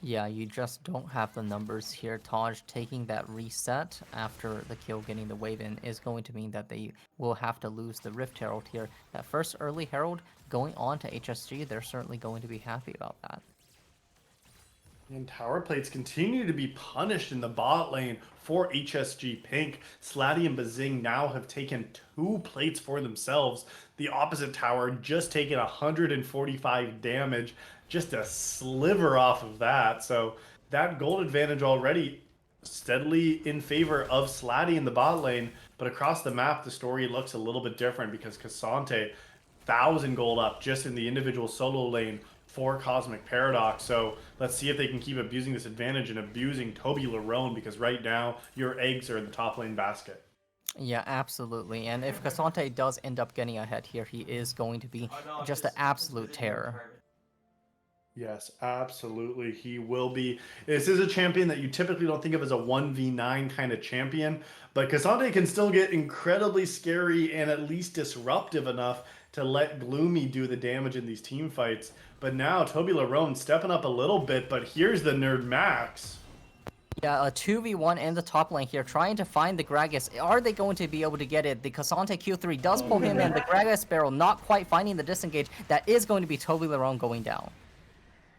Yeah, you just don't have the numbers here. Taj taking that reset after the kill, getting the wave in, is going to mean that they will have to lose the Rift Herald here. That first early Herald going on to HSG, they're certainly going to be happy about that. And tower plates continue to be punished in the bot lane for HSG Pink. Slatty and Bazing now have taken 2 plates for themselves. The opposite tower just taking 145 damage, just a sliver off of that. So that gold advantage already steadily in favor of Slatty in the bot lane. But across the map, the story looks a little bit different because Cassante, 1,000 gold up just in the individual solo lane for Cosmic Paradox. So let's see if they can keep abusing this advantage and abusing Toby Larone, because right now your eggs are in the top lane basket. Yeah, absolutely. And if Cassante does end up getting ahead here, he is going to be just an absolute terror. Yes, absolutely. He will be. This is a champion that you typically don't think of as a 1v9 kind of champion, but Cassante can still get incredibly scary and at least disruptive enough to let Gloomy do the damage in these team fights. But now Toby Larone stepping up a little bit, but here's the Nerd Max. Yeah, a 2v1 in the top lane here, trying to find the Gragas. Are they going to be able to get it? The Cassante Q3 does pull him in. The Gragas barrel not quite finding the disengage. That is going to be Toby Larone going down.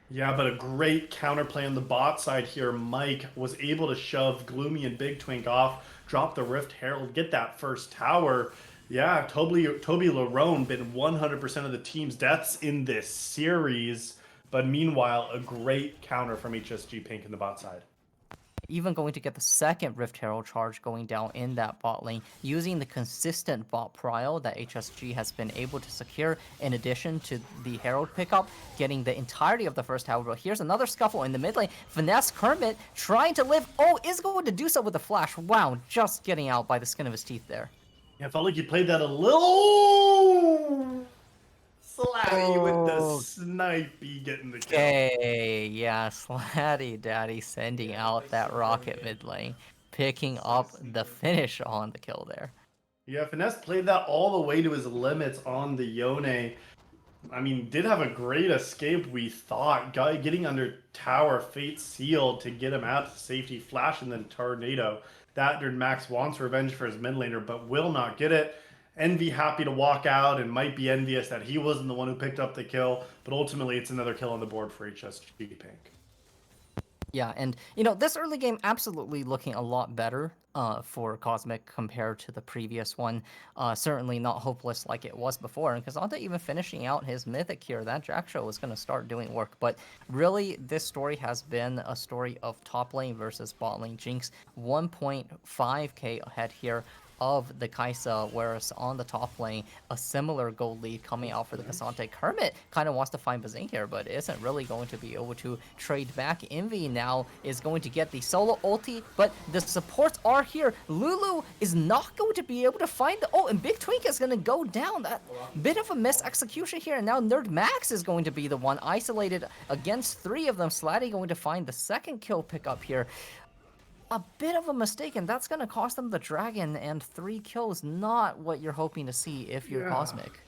Yeah, but a great counterplay on the bot side here. Mike was able to shove Gloomy and Big Twink off, drop the Rift Herald, get that first tower. Yeah, Toby Larone been 100% of the team's deaths in this series. But meanwhile, a great counter from HSG Pink in the bot side. Even going to get the second Rift Herald charge going down in that bot lane, using the consistent bot prio that HSG has been able to secure, in addition to the Herald pickup, getting the entirety of the first tower. But here's another scuffle in the mid lane. Finesse Kermit trying to live. Oh, is going to do so with a flash. Wow, just getting out by the skin of his teeth there. Yeah, I felt like you played that a little Slatty with the snipey getting the kill. Okay, yeah, Slatty Daddy sending out that rocket mid lane, picking up the finish on the kill there. Yeah, Finesse played that all the way to his limits on the Yone. I mean, did have a great escape, we thought. Getting under tower, Fate sealed to get him out to safety, flash, and then tornado. That dude Max wants revenge for his mid laner, but will not get it. Envy happy to walk out and might be envious that he wasn't the one who picked up the kill, but ultimately it's another kill on the board for HSG Pink. Yeah, and you know, this early game absolutely looking a lot better for Cosmic compared to the previous one. Certainly not hopeless like it was before, and Cassante even finishing out his Mythic here. That Jack Show is going to start doing work, but really this story has been a story of top lane versus bot lane. Jinx 1.5k ahead here of the Kaisa, whereas on the top lane, a similar gold lead coming out for the Cassante. Kermit kind of wants to find Bazing here, but isn't really going to be able to trade back. Envy now is going to get the solo ulti, but the supports are here. Lulu is not going to be able to find the ult, and Big Twink is going to go down. That bit of a mis-execution here, and now Nerd Max is going to be the one isolated against 3 of them. Slatty going to find the second kill pickup here. A bit of a mistake, and that's going to cost them the dragon, and 3 kills, not what you're hoping to see if you're Cosmic.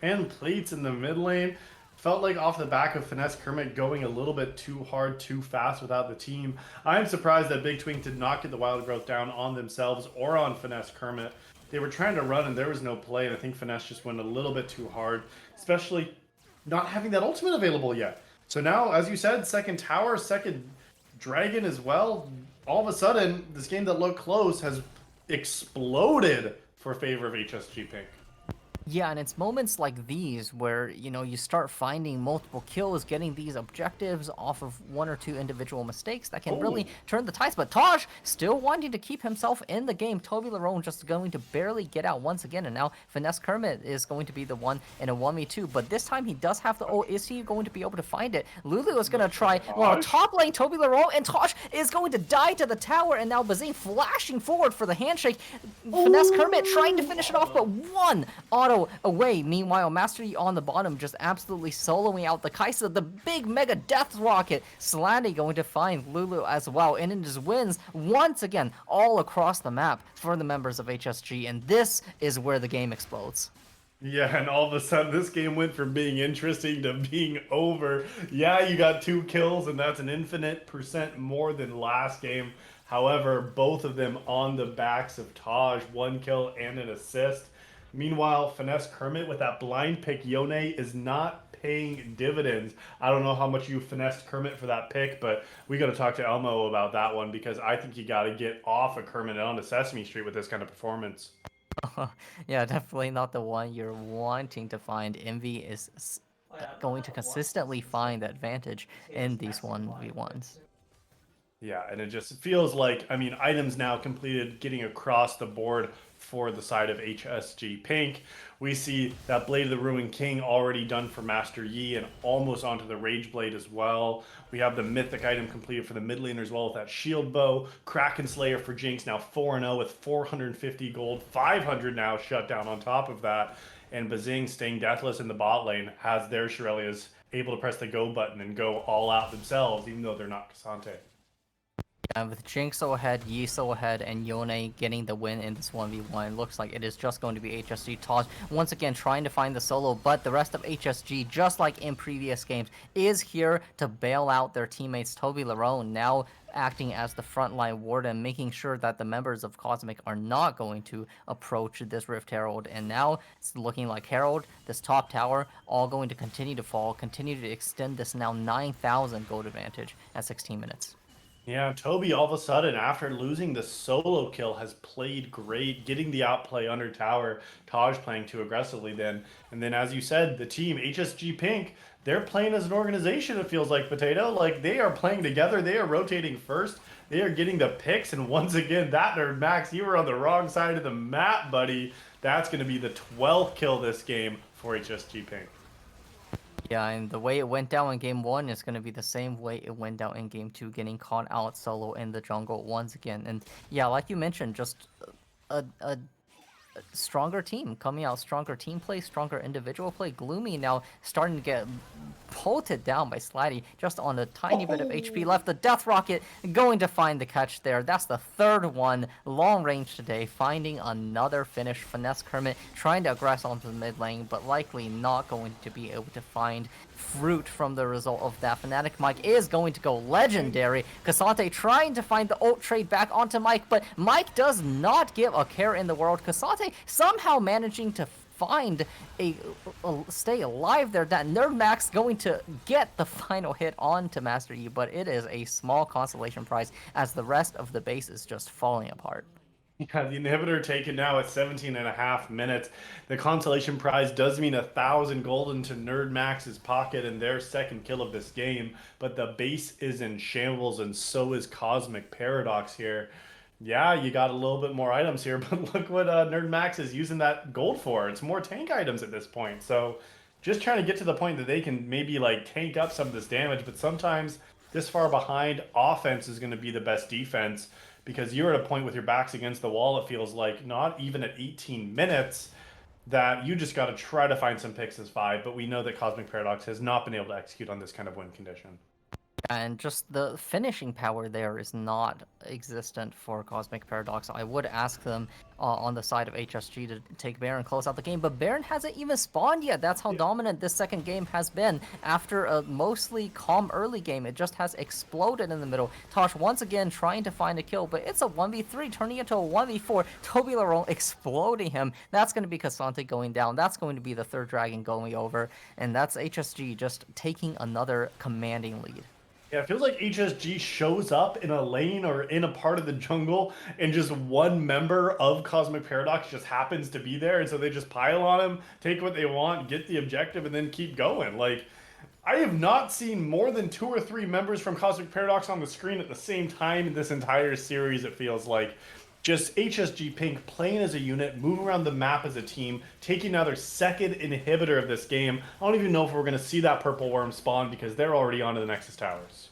And plates in the mid lane. Felt like off the back of Finesse Kermit going a little bit too hard, too fast without the team. I'm surprised that Big Twink did not get the wild growth down on themselves or on Finesse Kermit. They were trying to run and there was no play, and I think Finesse just went a little bit too hard, especially not having that ultimate available yet. So now, as you said, second tower, second dragon as well. All of a sudden, this game that looked close has exploded for favor of HSG Pink. Yeah, and it's moments like these where, you know, you start finding multiple kills, getting these objectives off of 1 or 2 individual mistakes that can really turn the tides. But Taj still wanting to keep himself in the game. Toby Larone just going to barely get out once again, and now Finesse Kermit is going to be the one in a 1v2. But this time he does have the ult. Is he going to be able to find it? Lulu is going to try, well, top lane Toby Larone, and Taj is going to die to the tower, and now Bazing flashing forward for the handshake. Finesse Kermit trying to finish it off, but one auto away. Meanwhile, Master Yi on the bottom just absolutely soloing out the Kaisa, the big mega death rocket. Slanty going to find Lulu as well, and it just wins once again all across the map for the members of HSG, and this is where the game explodes. Yeah, and all of a sudden this game went from being interesting to being over. Yeah, you got 2 kills, and that's an infinite % more than last game. However, both of them on the backs of Taj, 1 kill and an assist. Meanwhile, Finesse Kermit with that blind pick Yone is not paying dividends. I don't know how much you finessed Kermit for that pick, but we got to talk to Elmo about that one, because I think you got to get off of Kermit and onto Sesame Street with this kind of performance. Yeah, definitely not the one you're wanting to find. Envy is going to consistently find the advantage in these 1v1s. Yeah, and it just feels like, I mean, items now completed getting across the board for the side of HSG Pink. We see that Blade of the Ruined King already done for Master Yi and almost onto the Rage Blade as well. We have the Mythic item completed for the mid laner as well with that Shield Bow. Kraken Slayer for Jinx now 4-0 with 450 gold, 500 now shut down on top of that. And Bazing staying deathless in the bot lane has their Shirelias able to press the go button and go all out themselves, even though they're not Cassante. And with Jinx so ahead, Yi so ahead, and Yone getting the win in this 1v1, looks like it is just going to be HSG. Taj once again trying to find the solo, but the rest of HSG, just like in previous games, is here to bail out their teammates. Toby Larone now acting as the frontline warden, making sure that the members of Cosmic are not going to approach this Rift Herald. And now it's looking like Herald, this top tower, all going to continue to fall, continue to extend this now 9,000 gold advantage at 16 minutes. Yeah, Toby all of a sudden, after losing the solo kill, has played great, getting the outplay under tower. Taj playing too aggressively then. And then, as you said, the team, HSG Pink, they're playing as an organization, it feels like, Potato. Like, they are playing together. They are rotating first. They are getting the picks. And once again, that Nerd Max, you were on the wrong side of the map, buddy. That's going to be the 12th kill this game for HSG Pink. Yeah, and the way it went down in Game 1 is going to be the same way it went down in Game 2, getting caught out solo in the jungle once again. And yeah, like you mentioned, just a stronger team coming out, stronger team play, stronger individual play. Gloomy now starting to get bolted down by Slatty, just on a tiny bit of HP left. The Death Rocket going to find the catch there. That's the 3rd one, long range today, finding another finish. Finesse Kermit trying to aggress onto the mid lane, but likely not going to be able to find fruit from the result of that. Fnatic Mike is going to go legendary. Cassante trying to find the ult trade back onto Mike, but Mike does not give a care in the world. Cassante somehow managing to find a stay alive there. That Nerd Max going to get the final hit onto Master Yi, but it is a small consolation prize as the rest of the base is just falling apart. Yeah, the inhibitor taken now at 17.5 minutes. The consolation prize does mean 1,000 gold into Nerd Max's pocket and their second kill of this game, but the base is in shambles and so is Cosmic Paradox here. Yeah, you got a little bit more items here, but look what Nerd Max is using that gold for. It's more tank items at this point. So just trying to get to the point that they can maybe like tank up some of this damage, but sometimes this far behind, offense is going to be the best defense because you're at a point with your backs against the wall, it feels like, not even at 18 minutes, that you just got to try to find some picks as five, but we know that Cosmic Paradox has not been able to execute on this kind of win condition. And just the finishing power there is not existent for Cosmic Paradox. I would ask them on the side of HSG to take Baron, close out the game, but Baron hasn't even spawned yet. That's how dominant this second game has been. After a mostly calm early game, it just has exploded in the middle. Tosh once again trying to find a kill, but it's a 1v3 turning into a 1v4. Toblerone exploding him. That's going to be Cassante going down. That's going to be the third dragon going over, and that's HSG just taking another commanding lead. Yeah, it feels like HSG shows up in a lane or in a part of the jungle, and just one member of Cosmic Paradox just happens to be there, and so they just pile on him, take what they want, get the objective, and then keep going. Like, I have not seen more than 2 or 3 members from Cosmic Paradox on the screen at the same time in this entire series, it feels like. Just HSG Pink playing as a unit, moving around the map as a team, taking now their second inhibitor of this game. I don't even know if we're going to see that purple worm spawn because they're already onto the Nexus Towers.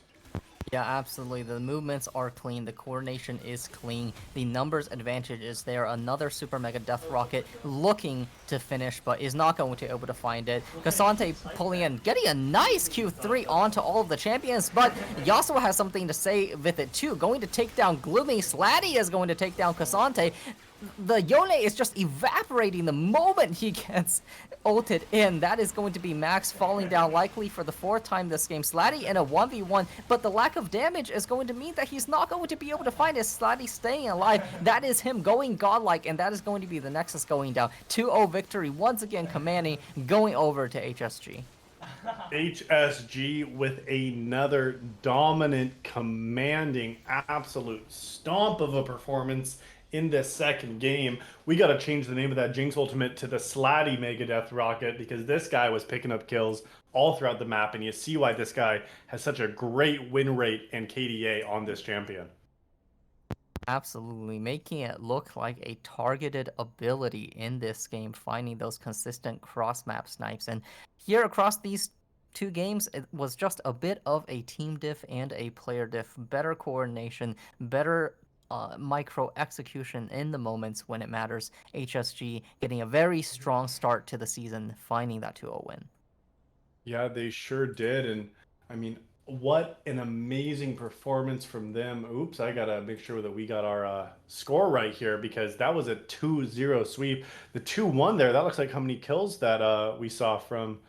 Yeah, absolutely. The movements are clean. The coordination is clean. The numbers advantage is there. Another Super Mega Death Rocket looking to finish, but is not going to be able to find it. Cassante pulling in, getting a nice Q3 onto all of the champions, but Yasuo has something to say with it too. Going to take down Gloomy. Slatty is going to take down Cassante. The Yone is just evaporating the moment he gets ulted in. That is going to be Max falling down likely for the 4th time this game. Slatty in a 1v1, but the lack of damage is going to mean that he's not going to be able to find his Slatty staying alive. That is him going godlike, and that is going to be the Nexus going down. 2-0 victory, once again commanding, going over to HSG. HSG with another dominant, commanding, absolute stomp of a performance in this second game. We got to change the name of that Jinx Ultimate to the Slatty Mega Death Rocket because this guy was picking up kills all throughout the map, and you see why this guy has such a great win rate and KDA on this champion. Absolutely, making it look like a targeted ability in this game, finding those consistent cross-map snipes. And here across these 2 games, it was just a bit of a team diff and a player diff. Better coordination, better micro execution in the moments when it matters. HSG getting a very strong start to the season, finding that 2-0 win. Yeah, they sure did. And I mean, what an amazing performance from them. Oops, I gotta make sure that we got our score right here because that was a 2-0 sweep. The 2-1 there, that looks like how many kills that we saw from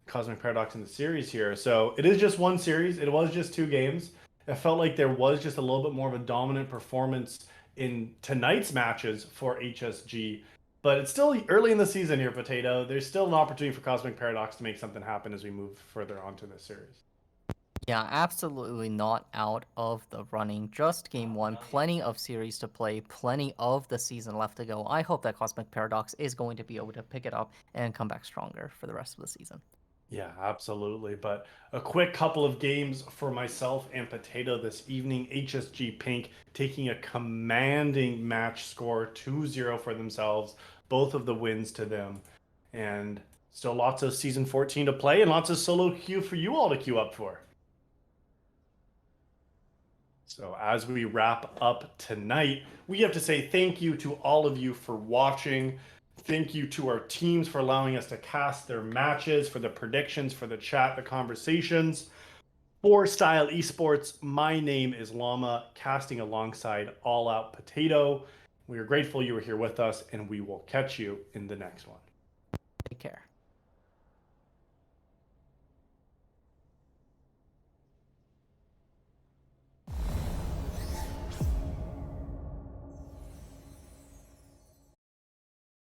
Cosmic Paradox in the series here. So it is just one series. It was just 2 games. It felt like there was just a little bit more of a dominant performance in tonight's matches for HSG. But it's still early in the season here, Potato. There's still an opportunity for Cosmic Paradox to make something happen as we move further onto this series. Yeah, absolutely not out of the running. Just game 1, plenty of series to play, plenty of the season left to go. I hope that Cosmic Paradox is going to be able to pick it up and come back stronger for the rest of the season. Yeah, absolutely. But a quick couple of games for myself and Potato this evening. HSG Pink taking a commanding match score 2-0 for themselves. Both of the wins to them. And still lots of Season 14 to play and lots of solo queue for you all to queue up for. So as we wrap up tonight, we have to say thank you to all of you for watching. Thank you to our teams for allowing us to cast their matches, for the predictions, for the chat, the conversations. For Style Esports, my name is Llama, casting alongside AllOutPotato. We are grateful you were here with us, and we will catch you in the next one. Take care.